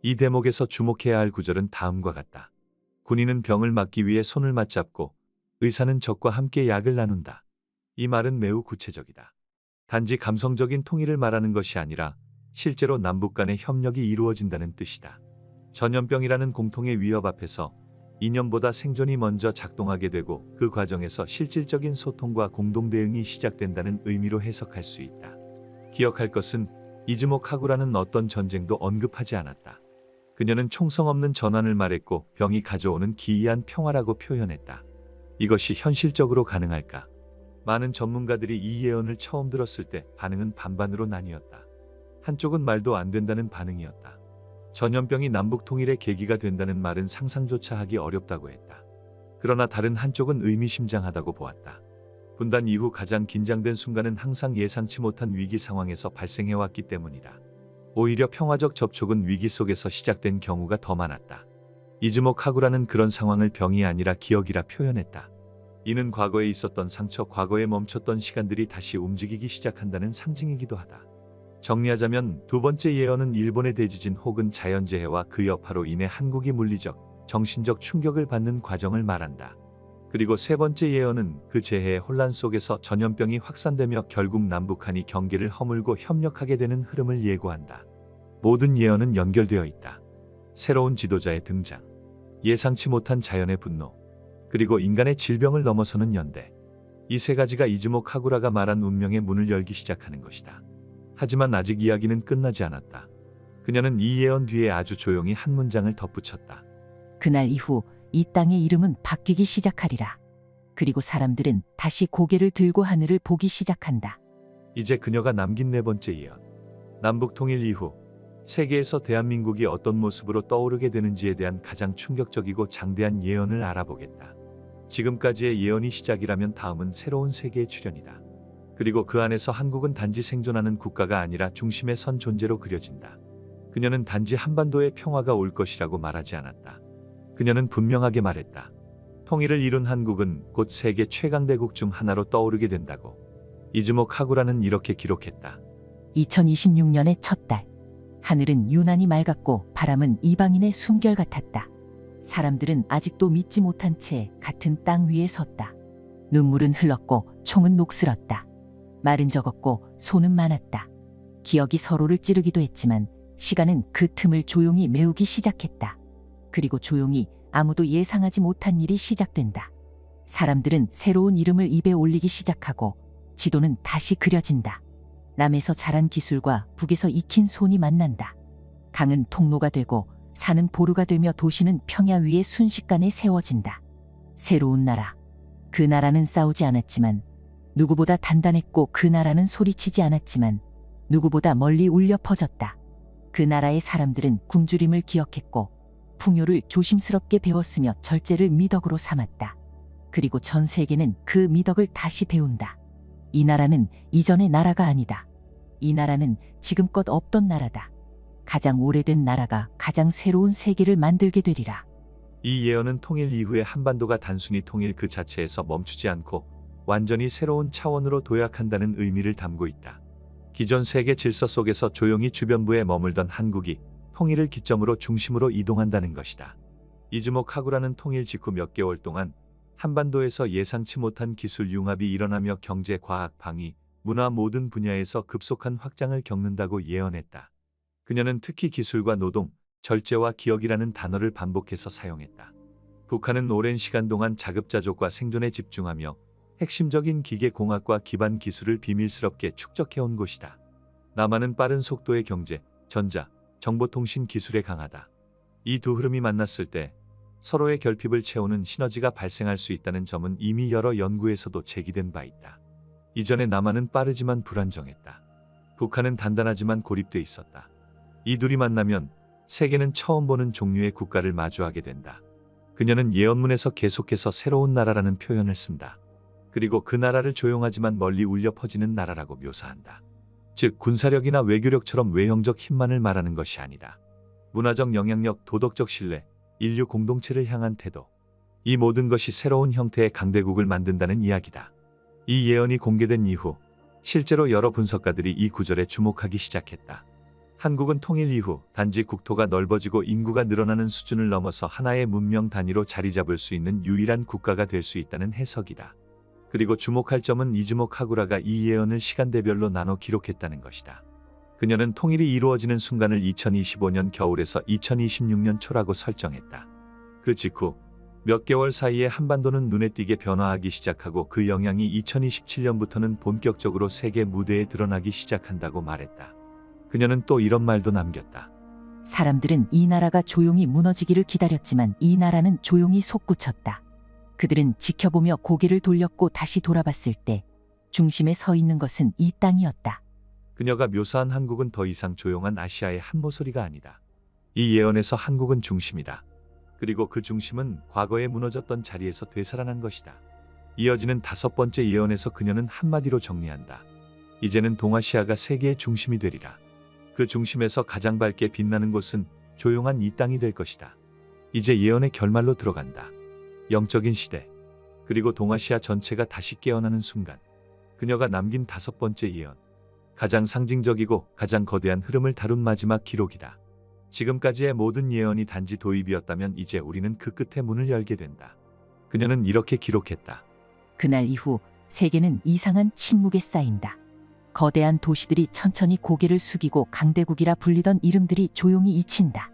이 대목에서 주목해야 할 구절은 다음과 같다. 군인은 병을 막기 위해 손을 맞잡고 의사는 적과 함께 약을 나눈다. 이 말은 매우 구체적이다. 단지 감성적인 통일을 말하는 것이 아니라 실제로 남북 간의 협력이 이루어진다는 뜻이다. 전염병이라는 공통의 위협 앞에서 이념보다 생존이 먼저 작동하게 되고 그 과정에서 실질적인 소통과 공동 대응이 시작된다는 의미로 해석할 수 있다. 기억할 것은 이즈모 카구라는 어떤 전쟁도 언급하지 않았다. 그녀는 총성 없는 전환을 말했고 병이 가져오는 기이한 평화라고 표현했다. 이것이 현실적으로 가능할까? 많은 전문가들이 이 예언을 처음 들었을 때 반응은 반반으로 나뉘었다. 한쪽은 말도 안 된다는 반응이었다. 전염병이 남북 통일의 계기가 된다는 말은 상상조차 하기 어렵다고 했다. 그러나 다른 한쪽은 의미심장하다고 보았다. 분단 이후 가장 긴장된 순간은 항상 예상치 못한 위기 상황에서 발생해왔기 때문이다. 오히려 평화적 접촉은 위기 속에서 시작된 경우가 더 많았다. 이즈모 카구라는 그런 상황을 병이 아니라 기억이라 표현했다. 이는 과거에 있었던 상처, 과거에 멈췄던 시간들이 다시 움직이기 시작한다는 상징이기도 하다. 정리하자면 두 번째 예언은 일본의 대지진 혹은 자연재해와 그 여파로 인해 한국이 물리적, 정신적 충격을 받는 과정을 말한다. 그리고 세 번째 예언은 그 재해의 혼란 속에서 전염병이 확산되며 결국 남북한이 경계를 허물고 협력하게 되는 흐름을 예고한다. 모든 예언은 연결되어 있다. 새로운 지도자의 등장, 예상치 못한 자연의 분노, 그리고 인간의 질병을 넘어서는 연대. 이 세 가지가 이즈모 카구라가 말한 운명의 문을 열기 시작하는 것이다. 하지만 아직 이야기는 끝나지 않았다. 그녀는 이 예언 뒤에 아주 조용히 한 문장을 덧붙였다. 그날 이후 이 땅의 이름은 바뀌기 시작하리라. 그리고 사람들은 다시 고개를 들고 하늘을 보기 시작한다. 이제 그녀가 남긴 네 번째 예언. 남북 통일 이후 세계에서 대한민국이 어떤 모습으로 떠오르게 되는지에 대한 가장 충격적이고 장대한 예언을 알아보겠다. 지금까지의 예언이 시작이라면 다음은 새로운 세계의 출현이다. 그리고 그 안에서 한국은 단지 생존하는 국가가 아니라 중심에 선 존재로 그려진다. 그녀는 단지 한반도의 평화가 올 것이라고 말하지 않았다. 그녀는 분명하게 말했다. 통일을 이룬 한국은 곧 세계 최강대국 중 하나로 떠오르게 된다고. 이즈모 카구라는 이렇게 기록했다. 2026년의 첫 달. 하늘은 유난히 맑았고 바람은 이방인의 숨결 같았다. 사람들은 아직도 믿지 못한 채 같은 땅 위에 섰다. 눈물은 흘렀고 총은 녹슬었다. 말은 적었고 손은 많았다. 기억이 서로를 찌르기도 했지만 시간은 그 틈을 조용히 메우기 시작했다. 그리고 조용히 아무도 예상하지 못한 일이 시작된다. 사람들은 새로운 이름을 입에 올리기 시작하고 지도는 다시 그려진다. 남에서 자란 기술과 북에서 익힌 손이 만난다. 강은 통로가 되고 산은 보루가 되며 도시는 평야 위에 순식간에 세워진다. 새로운 나라. 그 나라는 싸우지 않았지만 누구보다 단단했고 그 나라는 소리치지 않았지만 누구보다 멀리 울려 퍼졌다. 그 나라의 사람들은 굶주림을 기억했고 풍요를 조심스럽게 배웠으며 절제를 미덕으로 삼았다. 그리고 전 세계는 그 미덕을 다시 배운다. 이 나라는 이전의 나라가 아니다. 이 나라는 지금껏 없던 나라다. 가장 오래된 나라가 가장 새로운 세계를 만들게 되리라. 이 예언은 통일 이후에 한반도가 단순히 통일 그 자체에서 멈추지 않고 완전히 새로운 차원으로 도약한다는 의미를 담고 있다. 기존 세계 질서 속에서 조용히 주변부에 머물던 한국이 통일을 기점으로 중심으로 이동한다는 것이다. 이즈모 카구라는 통일 직후 몇 개월 동안 한반도에서 예상치 못한 기술 융합이 일어나며 경제, 과학, 방위, 문화 모든 분야에서 급속한 확장을 겪는다고 예언했다. 그녀는 특히 기술과 노동, 절제와 기억이라는 단어를 반복해서 사용했다. 북한은 오랜 시간 동안 자급자족과 생존에 집중하며 핵심적인 기계공학과 기반 기술을 비밀스럽게 축적해온 곳이다. 남한은 빠른 속도의 경제, 전자, 정보통신 기술에 강하다. 이 두 흐름이 만났을 때 서로의 결핍을 채우는 시너지가 발생할 수 있다는 점은 이미 여러 연구에서도 제기된 바 있다. 이전에 남한은 빠르지만 불안정했다. 북한은 단단하지만 고립돼 있었다. 이 둘이 만나면 세계는 처음 보는 종류의 국가를 마주하게 된다. 그녀는 예언문에서 계속해서 새로운 나라라는 표현을 쓴다. 그리고 그 나라를 조용하지만 멀리 울려 퍼지는 나라라고 묘사한다. 즉 군사력이나 외교력처럼 외형적 힘만을 말하는 것이 아니다. 문화적 영향력, 도덕적 신뢰, 인류 공동체를 향한 태도. 이 모든 것이 새로운 형태의 강대국을 만든다는 이야기다. 이 예언이 공개된 이후 실제로 여러 분석가들이 이 구절에 주목하기 시작했다. 한국은 통일 이후 단지 국토가 넓어지고 인구가 늘어나는 수준을 넘어서 하나의 문명 단위로 자리 잡을 수 있는 유일한 국가가 될 수 있다는 해석이다. 그리고 주목할 점은 이즈모 카구라가 이 예언을 시간대별로 나눠 기록했다는 것이다. 그녀는 통일이 이루어지는 순간을 2025년 겨울에서 2026년 초라고 설정했다. 그 직후 몇 개월 사이에 한반도는 눈에 띄게 변화하기 시작하고 그 영향이 2027년부터는 본격적으로 세계 무대에 드러나기 시작한다고 말했다. 그녀는 또 이런 말도 남겼다. 사람들은 이 나라가 조용히 무너지기를 기다렸지만 이 나라는 조용히 솟구쳤다. 그들은 지켜보며 고개를 돌렸고 다시 돌아봤을 때 중심에 서 있는 것은 이 땅이었다. 그녀가 묘사한 한국은 더 이상 조용한 아시아의 한 모서리가 아니다. 이 예언에서 한국은 중심이다. 그리고 그 중심은 과거에 무너졌던 자리에서 되살아난 것이다. 이어지는 다섯 번째 예언에서 그녀는 한마디로 정리한다. 이제는 동아시아가 세계의 중심이 되리라. 그 중심에서 가장 밝게 빛나는 곳은 조용한 이 땅이 될 것이다. 이제 예언의 결말로 들어간다. 영적인 시대. 그리고 동아시아 전체가 다시 깨어나는 순간 그녀가 남긴 5번째 예언. 가장 상징적이고 가장 거대한 흐름을 다룬 마지막 기록이다. 지금까지의 모든 예언이 단지 도입이었다면 이제 우리는 그 끝에 문을 열게 된다. 그녀는 이렇게 기록했다. 그날 이후 세계는 이상한 침묵에 쌓인다. 거대한 도시들이 천천히 고개를 숙이고 강대국이라 불리던 이름들이 조용히 잊힌다.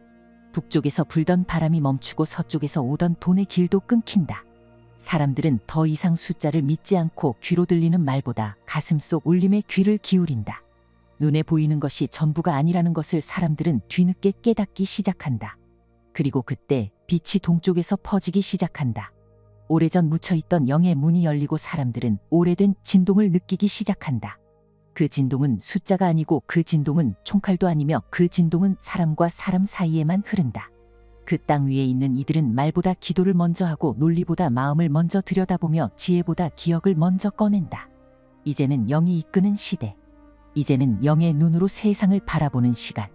북쪽에서 불던 바람이 멈추고 서쪽에서 오던 돈의 길도 끊긴다. 사람들은 더 이상 숫자를 믿지 않고 귀로 들리는 말보다 가슴속 울림에 귀를 기울인다. 눈에 보이는 것이 전부가 아니라는 것을 사람들은 뒤늦게 깨닫기 시작한다. 그리고 그때 빛이 동쪽에서 퍼지기 시작한다. 오래전 묻혀있던 영의 문이 열리고 사람들은 오래된 진동을 느끼기 시작한다. 그 진동은 숫자가 아니고 그 진동은 총칼도 아니며 그 진동은 사람과 사람 사이에만 흐른다. 그 땅 위에 있는 이들은 말보다 기도를 먼저 하고 논리보다 마음을 먼저 들여다보며 지혜보다 기억을 먼저 꺼낸다. 이제는 영이 이끄는 시대. 이제는 영의 눈으로 세상을 바라보는 시간.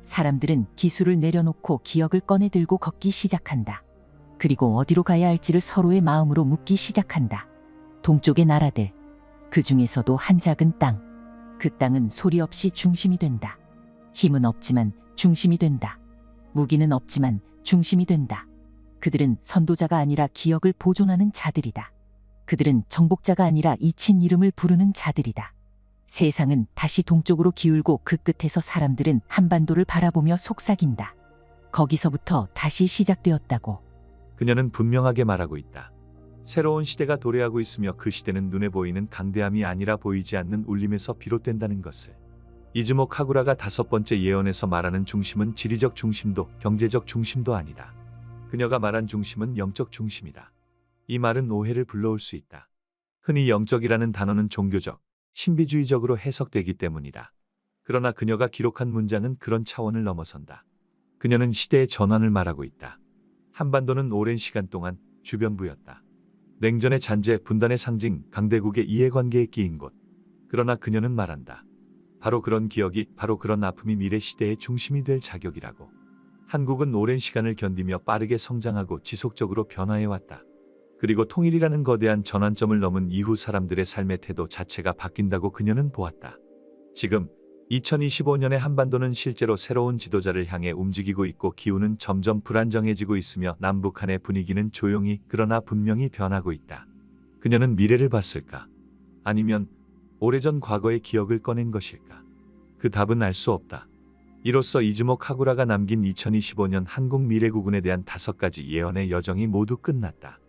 사람들은 기술을 내려놓고 기억을 꺼내 들고 걷기 시작한다. 그리고 어디로 가야 할지를 서로의 마음으로 묻기 시작한다. 동쪽의 나라들, 그 중에서도 한 작은 땅. 그 땅은 소리 없이 중심이 된다. 힘은 없지만 중심이 된다. 무기는 없지만 중심이 된다. 그들은 선도자가 아니라 기억을 보존하는 자들이다. 그들은 정복자가 아니라 잊힌 이름을 부르는 자들이다. 세상은 다시 동쪽으로 기울고 그 끝에서 사람들은 한반도를 바라보며 속삭인다. 거기서부터 다시 시작되었다고. 그녀는 분명하게 말하고 있다. 새로운 시대가 도래하고 있으며 그 시대는 눈에 보이는 강대함이 아니라 보이지 않는 울림에서 비롯된다는 것을. 이즈모 카구라가 5번째 예언에서 말하는 중심은 지리적 중심도 경제적 중심도 아니다. 그녀가 말한 중심은 영적 중심이다. 이 말은 오해를 불러올 수 있다. 흔히 영적이라는 단어는 종교적, 신비주의적으로 해석되기 때문이다. 그러나 그녀가 기록한 문장은 그런 차원을 넘어선다. 그녀는 시대의 전환을 말하고 있다. 한반도는 오랜 시간 동안 주변부였다. 냉전의 잔재, 분단의 상징, 강대국의 이해관계에 끼인 곳. 그러나 그녀는 말한다. 바로 그런 기억이, 바로 그런 아픔이 미래 시대의 중심이 될 자격이라고. 한국은 오랜 시간을 견디며 빠르게 성장하고 지속적으로 변화해왔다. 그리고 통일이라는 거대한 전환점을 넘은 이후 사람들의 삶의 태도 자체가 바뀐다고 그녀는 보았다. 지금 2025년의 한반도는 실제로 새로운 지도자를 향해 움직이고 있고 기후는 점점 불안정해지고 있으며 남북한의 분위기는 조용히 그러나 분명히 변하고 있다. 그녀는 미래를 봤을까? 아니면 오래전 과거의 기억을 꺼낸 것일까? 그 답은 알 수 없다. 이로써 이즈모 카구라가 남긴 2025년 한국 미래구군에 대한 5가지 예언의 여정이 모두 끝났다.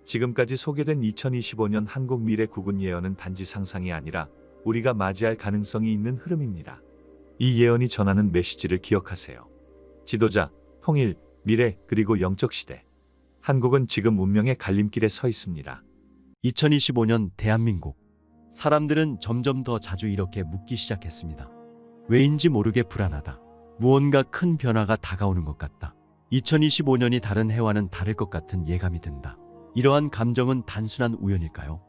지금까지 소개된 2025년 한국 미래구군 예언은 단지 상상이 아니라 우리가 맞이할 가능성이 있는 흐름입니다. 이 예언이 전하는 메시지를 기억하세요. 지도자, 통일, 미래, 그리고 영적 시대. 한국은 지금 운명의 갈림길에 서 있습니다. 2025년 대한민국. 사람들은 점점 더 자주 이렇게 묻기 시작했습니다. 왜인지 모르게 불안하다. 무언가 큰 변화가 다가오는 것 같다. 2025년이 다른 해와는 다를 것 같은 예감이 든다. 이러한 감정은 단순한 우연일까요?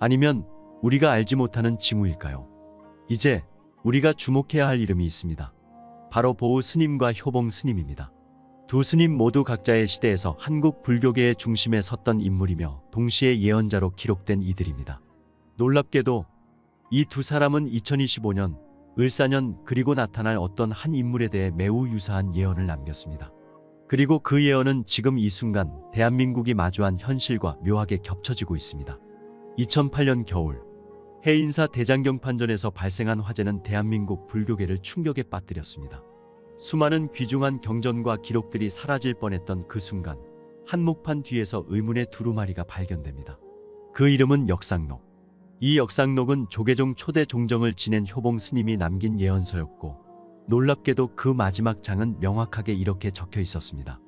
아니면 우리가 알지 못하는 징후일까요? 이제 우리가 주목해야 할 이름이 있습니다. 바로 보우 스님과 효봉 스님입니다. 두 스님 모두 각자의 시대에서 한국 불교계의 중심에 섰던 인물이며 동시에 예언자로 기록된 이들입니다. 놀랍게도 이 두 사람은 2025년, 을사년 그리고 나타날 어떤 한 인물에 대해 매우 유사한 예언을 남겼습니다. 그리고 그 예언은 지금 이 순간 대한민국이 마주한 현실과 묘하게 겹쳐지고 있습니다. 2008년 겨울, 해인사 대장경판전에서 발생한 화재는 대한민국 불교계를 충격에 빠뜨렸습니다. 수많은 귀중한 경전과 기록들이 사라질 뻔했던 그 순간, 한목판 뒤에서 의문의 두루마리가 발견됩니다. 그 이름은 역상록. 이 역상록은 조계종 초대 종정을 지낸 효봉 스님이 남긴 예언서였고, 놀랍게도 그 마지막 장은 명확하게 이렇게 적혀 있었습니다.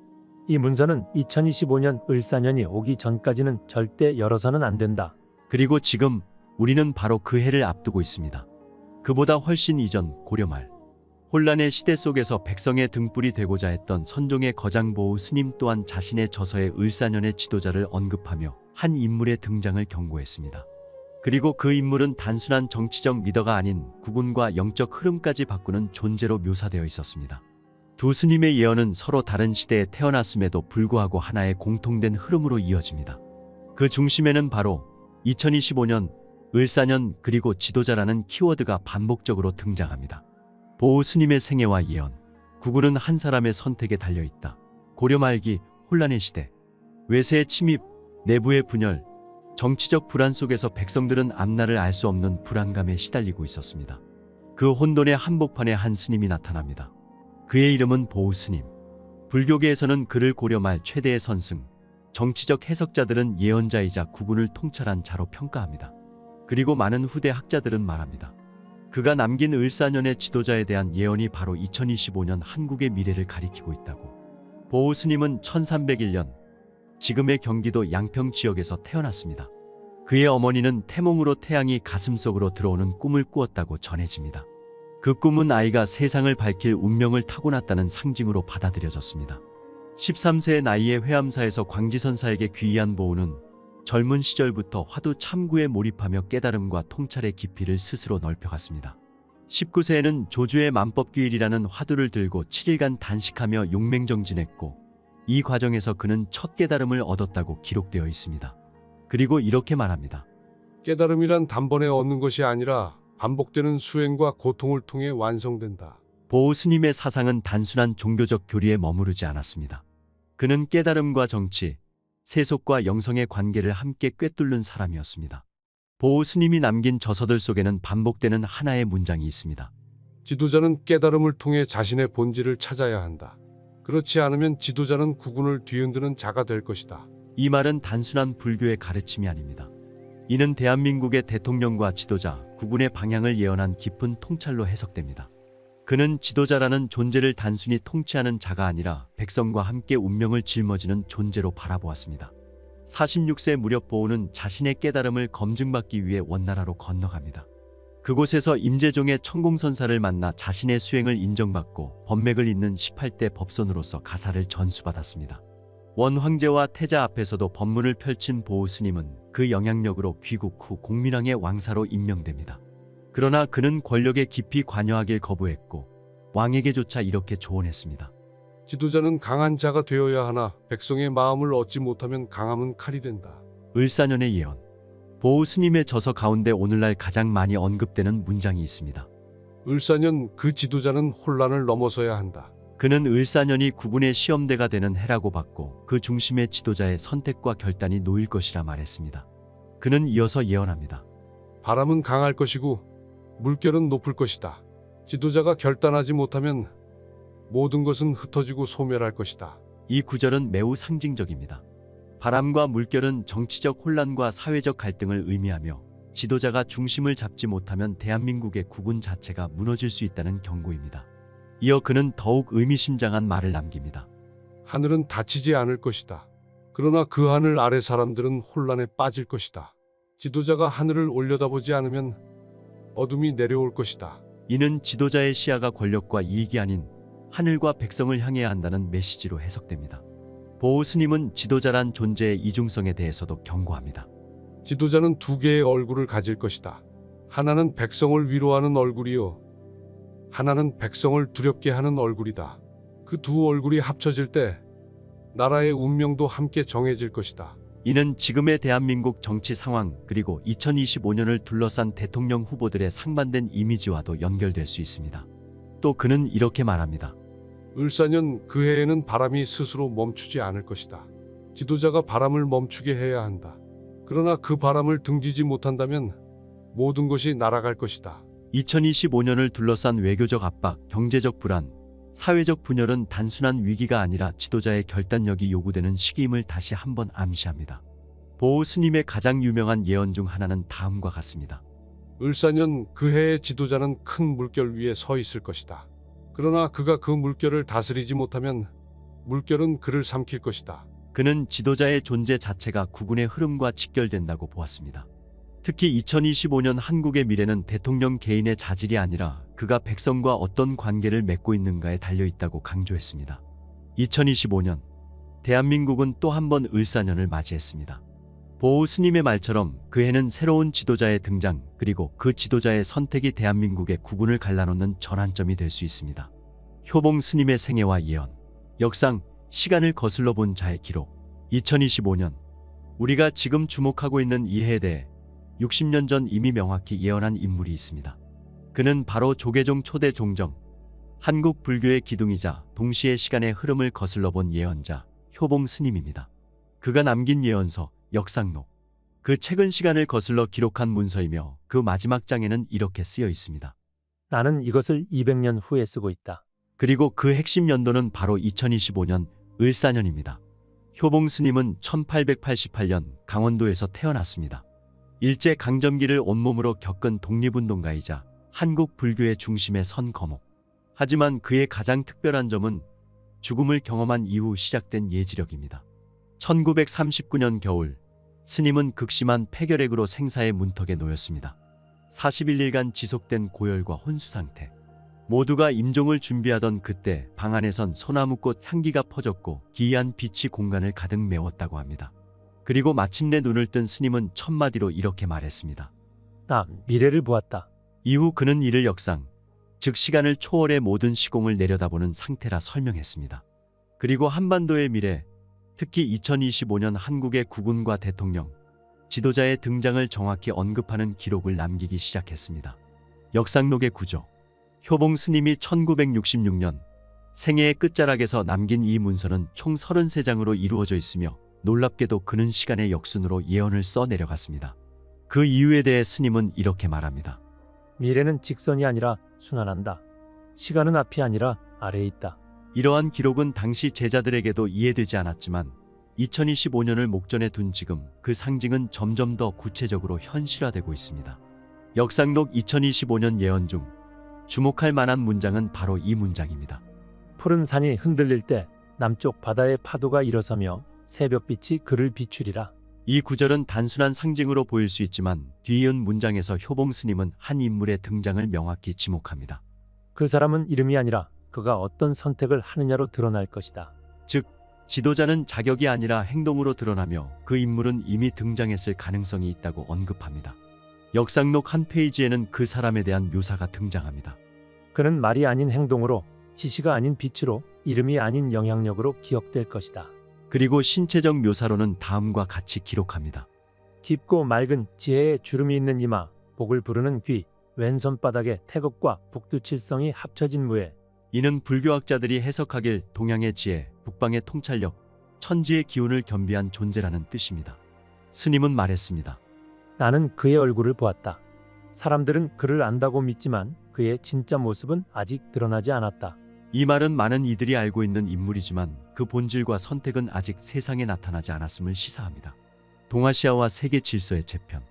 이 문서는 2025년 을사년이 오기 전까지는 절대 열어서는 안 된다. 그리고 지금 우리는 바로 그 해를 앞두고 있습니다. 그보다 훨씬 이전 고려 말 혼란의 시대 속에서 백성의 등불이 되고자 했던 선종의 거장보우 스님 또한 자신의 저서에 을사년의 지도자를 언급하며 한 인물의 등장을 경고했습니다. 그리고 그 인물은 단순한 정치적 리더가 아닌 국운과 영적 흐름까지 바꾸는 존재로 묘사되어 있었습니다. 두 스님의 예언은 서로 다른 시대에 태어났음에도 불구하고 하나의 공통된 흐름으로 이어집니다. 그 중심에는 바로 2025년, 을사년 그리고 지도자라는 키워드가 반복적으로 등장합니다. 보호 스님의 생애와 예언, 구군은 한 사람의 선택에 달려있다. 고려 말기 혼란의 시대, 외세의 침입, 내부의 분열, 정치적 불안 속에서 백성들은 앞날을 알 수 없는 불안감에 시달리고 있었습니다. 그 혼돈의 한복판에 한 스님이 나타납니다. 그의 이름은 보호 스님. 불교계에서는 그를 고려 말 최대의 선승, 정치적 해석자들은 예언자이자 구군을 통찰한 자로 평가합니다. 그리고 많은 후대 학자들은 말합니다. 그가 남긴 을사년의 지도자에 대한 예언이 바로 2025년 한국의 미래를 가리키고 있다고. 보호 스님은 1301년 지금의 경기도 양평 지역에서 태어났습니다. 그의 어머니는 태몽으로 태양이 가슴속으로 들어오는 꿈을 꾸었다고 전해집니다. 그 꿈은 아이가 세상을 밝힐 운명을 타고났다는 상징으로 받아들여졌습니다. 13세의 나이에 회암사에서 광지선사에게 귀의한 보호는 젊은 시절부터 화두 참구에 몰입하며 깨달음과 통찰의 깊이를 스스로 넓혀갔습니다. 19세에는 조주의 만법규일이라는 화두를 들고 7일간 단식하며 용맹정진했고, 이 과정에서 그는 첫 깨달음을 얻었다고 기록되어 있습니다. 그리고 이렇게 말합니다. 깨달음이란 단번에 얻는 것이 아니라 반복되는 수행과 고통을 통해 완성된다. 보호 스님의 사상은 단순한 종교적 교리에 머무르지 않았습니다. 그는 깨달음과 정치, 세속과 영성의 관계를 함께 꿰뚫는 사람이었습니다. 보호 스님이 남긴 저서들 속에는 반복되는 하나의 문장이 있습니다. 지도자는 깨달음을 통해 자신의 본질을 찾아야 한다. 그렇지 않으면 지도자는 구군을 뒤흔드는 자가 될 것이다. 이 말은 단순한 불교의 가르침이 아닙니다. 이는 대한민국의 대통령과 지도자, 구군의 방향을 예언한 깊은 통찰로 해석됩니다. 그는 지도자라는 존재를 단순히 통치하는 자가 아니라 백성과 함께 운명을 짊어지는 존재로 바라보았습니다. 46세 무렵 보호는 자신의 깨달음을 검증받기 위해 원나라로 건너갑니다. 그곳에서 임재종의 천공선사를 만나 자신의 수행을 인정받고 법맥을 잇는 18대 법손으로서 가사를 전수받았습니다. 원 황제와 태자 앞에서도 법문을 펼친 보호 스님은 그 영향력으로 귀국 후 공민왕의 왕사로 임명됩니다. 그러나 그는 권력에 깊이 관여하길 거부했고 왕에게조차 이렇게 조언했습니다. 지도자는 강한 자가 되어야 하나 백성의 마음을 얻지 못하면 강함은 칼이 된다. 을사년의 예언. 보호 스님의 저서 가운데 오늘날 가장 많이 언급되는 문장이 있습니다. 을사년 그 지도자는 혼란을 넘어서야 한다. 그는 을사년이 구군의 시험대가 되는 해라고 봤고 그 중심에 지도자의 선택과 결단이 놓일 것이라 말했습니다. 그는 이어서 예언합니다. 바람은 강할 것이고 물결은 높을 것이다. 지도자가 결단하지 못하면 모든 것은 흩어지고 소멸할 것이다. 이 구절은 매우 상징적입니다. 바람과 물결은 정치적 혼란과 사회적 갈등을 의미하며 지도자가 중심을 잡지 못하면 대한민국의 구군 자체가 무너질 수 있다는 경고입니다. 이어 그는 더욱 의미심장한 말을 남깁니다. 하늘은 닫히지 않을 것이다. 그러나 그 하늘 아래 사람들은 혼란에 빠질 것이다. 지도자가 하늘을 올려다보지 않으면 어둠이 내려올 것이다. 이는 지도자의 시야가 권력과 이익이 아닌 하늘과 백성을 향해야 한다는 메시지로 해석됩니다. 보호 스님은 지도자란 존재의 이중성에 대해서도 경고합니다. 지도자는 두 개의 얼굴을 가질 것이다. 하나는 백성을 위로하는 얼굴이요. 하나는 백성을 두렵게 하는 얼굴이다. 그 두 얼굴이 합쳐질 때 나라의 운명도 함께 정해질 것이다. 이는 지금의 대한민국 정치 상황 그리고 2025년을 둘러싼 대통령 후보들의 상반된 이미지와도 연결될 수 있습니다. 또 그는 이렇게 말합니다. 을사년 그 해에는 바람이 스스로 멈추지 않을 것이다. 지도자가 바람을 멈추게 해야 한다. 그러나 그 바람을 등지지 못한다면 모든 것이 날아갈 것이다. 2025년을 둘러싼 외교적 압박, 경제적 불안, 사회적 분열은 단순한 위기가 아니라 지도자의 결단력이 요구되는 시기임을 다시 한번 암시합니다. 보호 스님의 가장 유명한 예언 중 하나는 다음과 같습니다. 을사년 그 해의 지도자는 큰 물결 위에 서 있을 것이다. 그러나 그가 그 물결을 다스리지 못하면 물결은 그를 삼킬 것이다. 그는 지도자의 존재 자체가 구군의 흐름과 직결된다고 보았습니다. 특히 2025년 한국의 미래는 대통령 개인의 자질이 아니라 그가 백성과 어떤 관계를 맺고 있는가에 달려있다고 강조했습니다. 2025년, 대한민국은 또 한 번 을사년을 맞이했습니다. 보호 스님의 말처럼 그 해는 새로운 지도자의 등장 그리고 그 지도자의 선택이 대한민국의 구군을 갈라놓는 전환점이 될 수 있습니다. 효봉 스님의 생애와 예언, 역상, 시간을 거슬러 본 자의 기록. 2025년 우리가 지금 주목하고 있는 이 해에 대해 60년 전 이미 명확히 예언한 인물이 있습니다. 그는 바로 조계종 초대 종정, 한국 불교의 기둥이자 동시에 시간의 흐름을 거슬러 본 예언자 효봉 스님입니다. 그가 남긴 예언서 역상록, 그 책은 시간을 거슬러 기록한 문서이며 그 마지막 장에는 이렇게 쓰여 있습니다. 나는 이것을 200년 후에 쓰고 있다. 그리고 그 핵심 연도는 바로 2025년 을사년입니다. 효봉 스님은 1888년 강원도에서 태어났습니다. 일제 강점기를 온몸으로 겪은 독립운동가이자 한국 불교의 중심에 선 거목. 하지만 그의 가장 특별한 점은 죽음을 경험한 이후 시작된 예지력입니다. 1939년 겨울, 스님은 극심한 폐결핵으로 생사의 문턱에 놓였습니다. 41일간 지속된 고열과 혼수 상태. 모두가 임종을 준비하던 그때 방 안에선 소나무꽃 향기가 퍼졌고 기이한 빛이 공간을 가득 메웠다고 합니다. 그리고 마침내 눈을 뜬 스님은 첫마디로 이렇게 말했습니다. 나 미래를 보았다. 이후 그는 이를 역상, 즉 시간을 초월해 모든 시공을 내려다보는 상태라 설명했습니다. 그리고 한반도의 미래, 특히 2025년 한국의 국군과 대통령, 지도자의 등장을 정확히 언급하는 기록을 남기기 시작했습니다. 역상록의 구조. 효봉 스님이 1966년 생애의 끝자락에서 남긴 이 문서는 총 33장으로 이루어져 있으며 놀랍게도 그는 시간의 역순으로 예언을 써 내려갔습니다. 그 이유에 대해 스님은 이렇게 말합니다. 미래는 직선이 아니라 순환한다. 시간은 앞이 아니라 아래에 있다. 이러한 기록은 당시 제자들에게도 이해되지 않았지만 2025년을 목전에 둔 지금 그 상징은 점점 더 구체적으로 현실화되고 있습니다. 역상록 2025년 예언 중 주목할 만한 문장은 바로 이 문장입니다. 푸른 산이 흔들릴 때 남쪽 바다의 파도가 일어서며 새벽빛이 그를 비추리라. 이 구절은 단순한 상징으로 보일 수 있지만 뒤이은 문장에서 효봉 스님은 한 인물의 등장을 명확히 지목합니다. 그 사람은 이름이 아니라 그가 어떤 선택을 하느냐로 드러날 것이다. 즉, 지도자는 자격이 아니라 행동으로 드러나며 그 인물은 이미 등장했을 가능성이 있다고 언급합니다. 역상록 한 페이지에는 그 사람에 대한 묘사가 등장합니다. 그는 말이 아닌 행동으로, 지시가 아닌 빛으로, 이름이 아닌 영향력으로 기억될 것이다. 그리고 신체적 묘사로는 다음과 같이 기록합니다. 깊고 맑은 지혜의 주름이 있는 이마, 복을 부르는 귀, 왼손바닥에 태극과 북두칠성이 합쳐진 무에. 이는 불교학자들이 해석하길 동양의 지혜, 북방의 통찰력, 천지의 기운을 겸비한 존재라는 뜻입니다. 스님은 말했습니다. 나는 그의 얼굴을 보았다. 사람들은 그를 안다고 믿지만 그의 진짜 모습은 아직 드러나지 않았다. 이 말은 많은 이들이 알고 있는 인물이지만 그 본질과 선택은 아직 세상에 나타나지 않았음을 시사합니다. 동아시아와 세계 질서의 재편.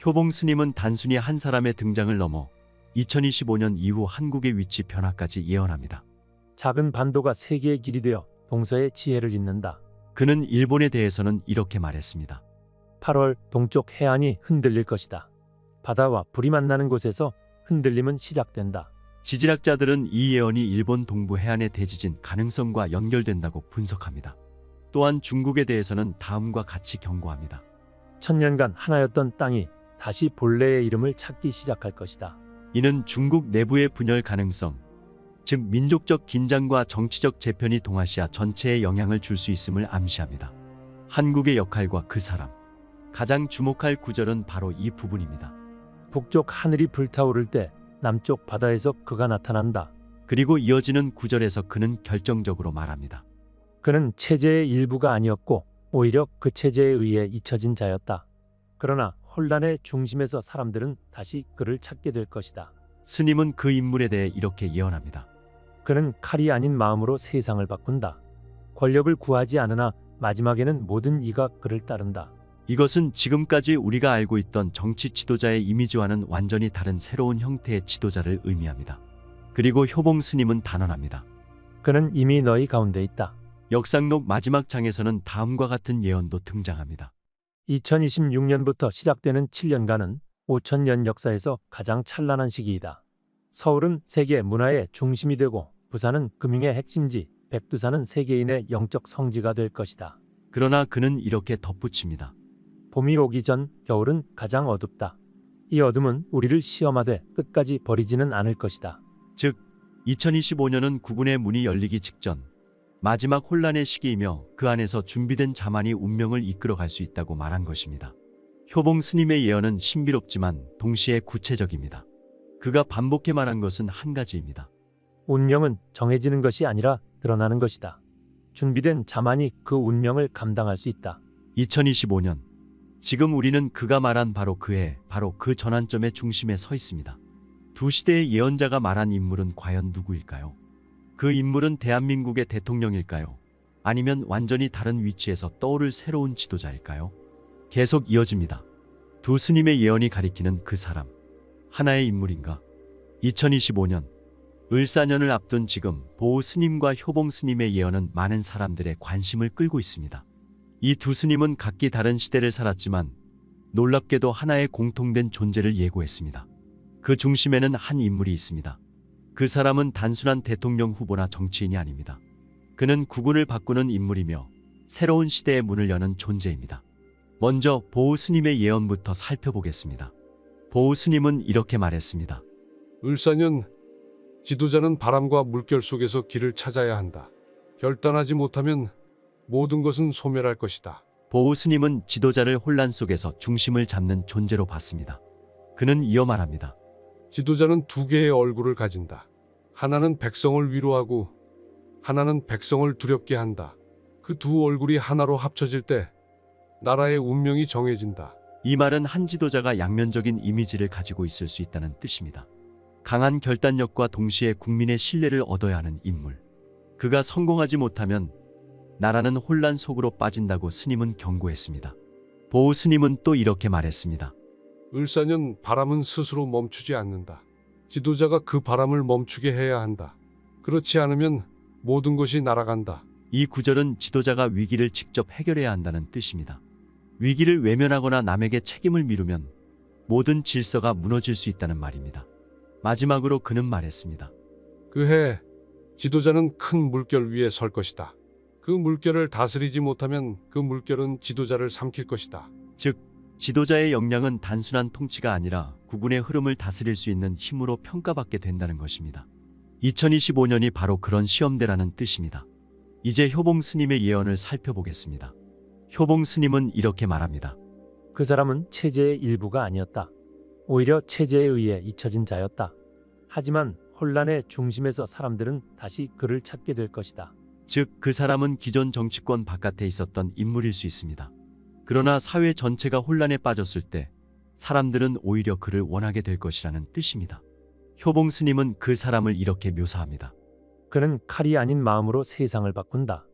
효봉 스님은 단순히 한 사람의 등장을 넘어 2025년 이후 한국의 위치 변화까지 예언합니다. 작은 반도가 세계의 길이 되어 동서의 지혜를 잇는다. 그는 일본에 대해서는 이렇게 말했습니다. 8월 동쪽 해안이 흔들릴 것이다. 바다와 불이 만나는 곳에서 흔들림은 시작된다. 지질학자들은 이 예언이 일본 동부 해안의 대지진 가능성과 연결된다고 분석합니다. 또한 중국에 대해서는 다음과 같이 경고합니다. 1000년간 하나였던 땅이 다시 본래의 이름을 찾기 시작할 것이다. 이는 중국 내부의 분열 가능성, 즉 민족적 긴장과 정치적 재편이 동아시아 전체에 영향을 줄 수 있음을 암시합니다. 한국의 역할과 그 사람. 가장 주목할 구절은 바로 이 부분입니다. 북쪽 하늘이 불타오를 때 남쪽 바다에서 그가 나타난다. 그리고 이어지는 구절에서 그는 결정적으로 말합니다. 그는 체제의 일부가 아니었고 오히려 그 체제에 의해 잊혀진 자였다. 그러나 혼란의 중심에서 사람들은 다시 그를 찾게 될 것이다. 스님은 그 인물에 대해 이렇게 예언합니다. 그는 칼이 아닌 마음으로 세상을 바꾼다. 권력을 구하지 않으나 마지막에는 모든 이가 그를 따른다. 이것은 지금까지 우리가 알고 있던 정치 지도자의 이미지와는 완전히 다른 새로운 형태의 지도자를 의미합니다. 그리고 효봉 스님은 단언합니다. 그는 이미 너희 가운데 있다. 역상록 마지막 장에서는 다음과 같은 예언도 등장합니다. 2026년부터 시작되는 7년간은 5000년 역사에서 가장 찬란한 시기이다. 서울은 세계 문화의 중심이 되고 부산은 금융의 핵심지, 백두산은 세계인의 영적 성지가 될 것이다. 그러나 그는 이렇게 덧붙입니다. 봄이 오기 전 겨울은 가장 어둡다. 이 어둠은 우리를 시험하되 끝까지 버리지는 않을 것이다. 즉, 2025년은 국군의 문이 열리기 직전 마지막 혼란의 시기이며 그 안에서 준비된 자만이 운명을 이끌어갈 수 있다고 말한 것입니다. 효봉 스님의 예언은 신비롭지만 동시에 구체적입니다. 그가 반복해 말한 것은 한 가지입니다. 운명은 정해지는 것이 아니라 드러나는 것이다. 준비된 자만이 그 운명을 감당할 수 있다. 2025년 지금 우리는 그가 말한 바로 바로 그 전환점의 중심에 서 있습니다. 두 시대의 예언자가 말한 인물은 과연 누구일까요? 그 인물은 대한민국의 대통령일까요? 아니면 완전히 다른 위치에서 떠오를 새로운 지도자일까요? 계속 이어집니다. 두 스님의 예언이 가리키는 그 사람, 하나의 인물인가? 2025년 을사년을 앞둔 지금 보우 스님과 효봉 스님의 예언은 많은 사람들의 관심을 끌고 있습니다. 이 두 스님은 각기 다른 시대를 살았지만 놀랍게도 하나의 공통된 존재를 예고했습니다. 그 중심에는 한 인물이 있습니다. 그 사람은 단순한 대통령 후보나 정치인이 아닙니다. 그는 국운을 바꾸는 인물이며 새로운 시대의 문을 여는 존재입니다. 먼저 보우 스님의 예언부터 살펴보겠습니다. 보우 스님은 이렇게 말했습니다. 을사년, 지도자는 바람과 물결 속에서 길을 찾아야 한다. 결단하지 못하면 모든 것은 소멸할 것이다. 보우 스님은 지도자를 혼란 속에서 중심을 잡는 존재로 봤습니다. 그는 이어 말합니다. 지도자는 두 개의 얼굴을 가진다. 하나는 백성을 위로하고 하나는 백성을 두렵게 한다. 그 두 얼굴이 하나로 합쳐질 때 나라의 운명이 정해진다. 이 말은 한 지도자가 양면적인 이미지를 가지고 있을 수 있다는 뜻입니다. 강한 결단력과 동시에 국민의 신뢰를 얻어야 하는 인물. 그가 성공하지 못하면 나라는 혼란 속으로 빠진다고 스님은 경고했습니다. 보우 스님은 또 이렇게 말했습니다. 을사년, 바람은 스스로 멈추지 않는다. 지도자가 그 바람을 멈추게 해야 한다. 그렇지 않으면 모든 것이 날아간다. 이 구절은 지도자가 위기를 직접 해결해야 한다는 뜻입니다. 위기를 외면하거나 남에게 책임을 미루면 모든 질서가 무너질 수 있다는 말입니다. 마지막으로 그는 말했습니다. 그해 지도자는 큰 물결 위에 설 것이다. 그 물결을 다스리지 못하면 그 물결은 지도자를 삼킬 것이다. 즉, 지도자의 역량은 단순한 통치가 아니라 국운의 흐름을 다스릴 수 있는 힘으로 평가받게 된다는 것입니다. 2025년이 바로 그런 시험대라는 뜻입니다. 이제 효봉 스님의 예언을 살펴보겠습니다. 효봉 스님은 이렇게 말합니다. 그 사람은 체제의 일부가 아니었다. 오히려 체제에 의해 잊혀진 자였다. 하지만 혼란의 중심에서 사람들은 다시 그를 찾게 될 것이다. 즉, 그 사람은 기존 정치권 바깥에 있었던 인물일 수 있습니다. 그러나 사회 전체가 혼란에 빠졌을 때 사람들은 오히려 그를 원하게 될 것이라는 뜻입니다. 효봉 스님은 그 사람을 이렇게 묘사합니다. 그는 칼이 아닌 마음으로 세상을 바꾼다.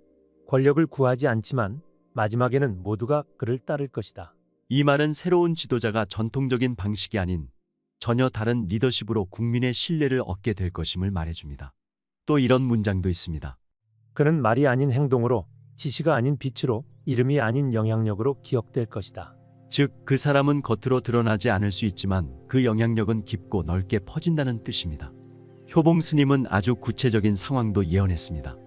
권력을 구하지 않지만 마지막에는 모두가 그를 따를 것이다. 이 말은 새로운 지도자가 전통적인 방식이 아닌 전혀 다른 리더십으로 국민의 신뢰를 얻게 될 것임을 말해줍니다. 또 이런 문장도 있습니다. 그는 말이 아닌 행동으로, 지시가 아닌 빛으로, 이름이 아닌 영향력으로 기억될 것이다. 즉, 그 사람은 겉으로 드러나지 않을 수 있지만 그 영향력은 깊고 넓게 퍼진다는 뜻입니다. 효봉 스님은 아주 구체적인 상황도 예언했습니다.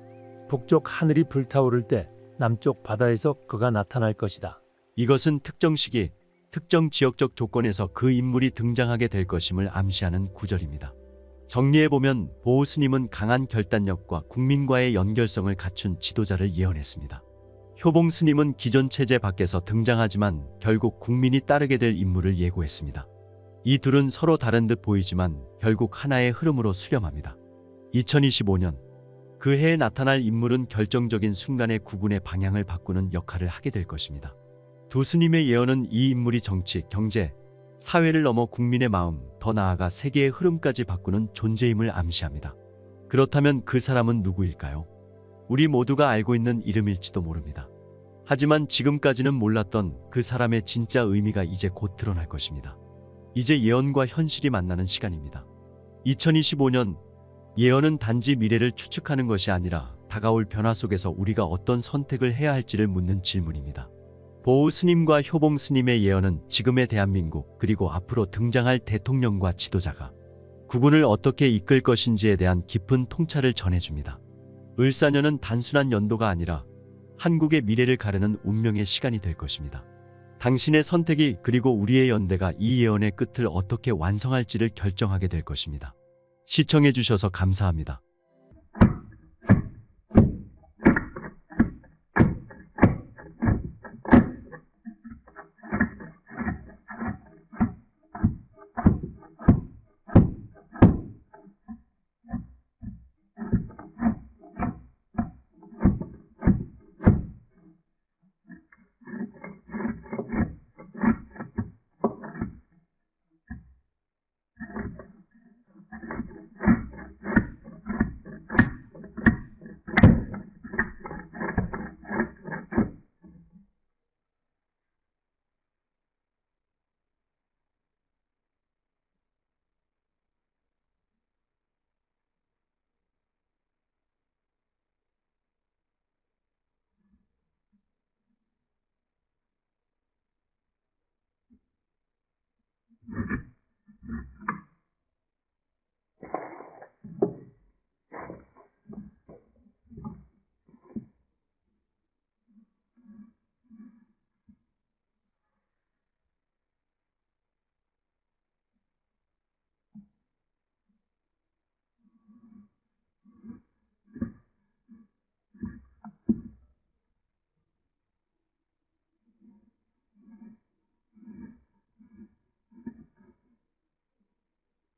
북쪽 하늘이 불타오를 때 남쪽 바다에서 그가 나타날 것이다. 이것은 특정 시기, 특정 지역적 조건에서 그 인물이 등장하게 될 것임을 암시하는 구절입니다. 정리해보면 보우 스님은 강한 결단력과 국민과의 연결성을 갖춘 지도자를 예언했습니다. 효봉 스님은 기존 체제 밖에서 등장하지만 결국 국민이 따르게 될 인물을 예고했습니다. 이 둘은 서로 다른 듯 보이지만 결국 하나의 흐름으로 수렴합니다. 2025년 그 해에 나타날 인물은 결정적인 순간에 국운의 방향을 바꾸는 역할을 하게 될 것입니다. 두 스님의 예언은 이 인물이 정치, 경제, 사회를 넘어 국민의 마음, 더 나아가 세계의 흐름까지 바꾸는 존재임을 암시합니다. 그렇다면 그 사람은 누구일까요? 우리 모두가 알고 있는 이름일지도 모릅니다. 하지만 지금까지는 몰랐던 그 사람의 진짜 의미가 이제 곧 드러날 것입니다. 이제 예언과 현실이 만나는 시간입니다. 2025년 예언은 단지 미래를 추측하는 것이 아니라 다가올 변화 속에서 우리가 어떤 선택을 해야 할지를 묻는 질문입니다. 보우 스님과 효봉 스님의 예언은 지금의 대한민국 그리고 앞으로 등장할 대통령과 지도자가 국운을 어떻게 이끌 것인지에 대한 깊은 통찰을 전해줍니다. 을사년은 단순한 연도가 아니라 한국의 미래를 가르는 운명의 시간이 될 것입니다. 당신의 선택이 그리고 우리의 연대가 이 예언의 끝을 어떻게 완성할지를 결정하게 될 것입니다. 시청해 주셔서 감사합니다.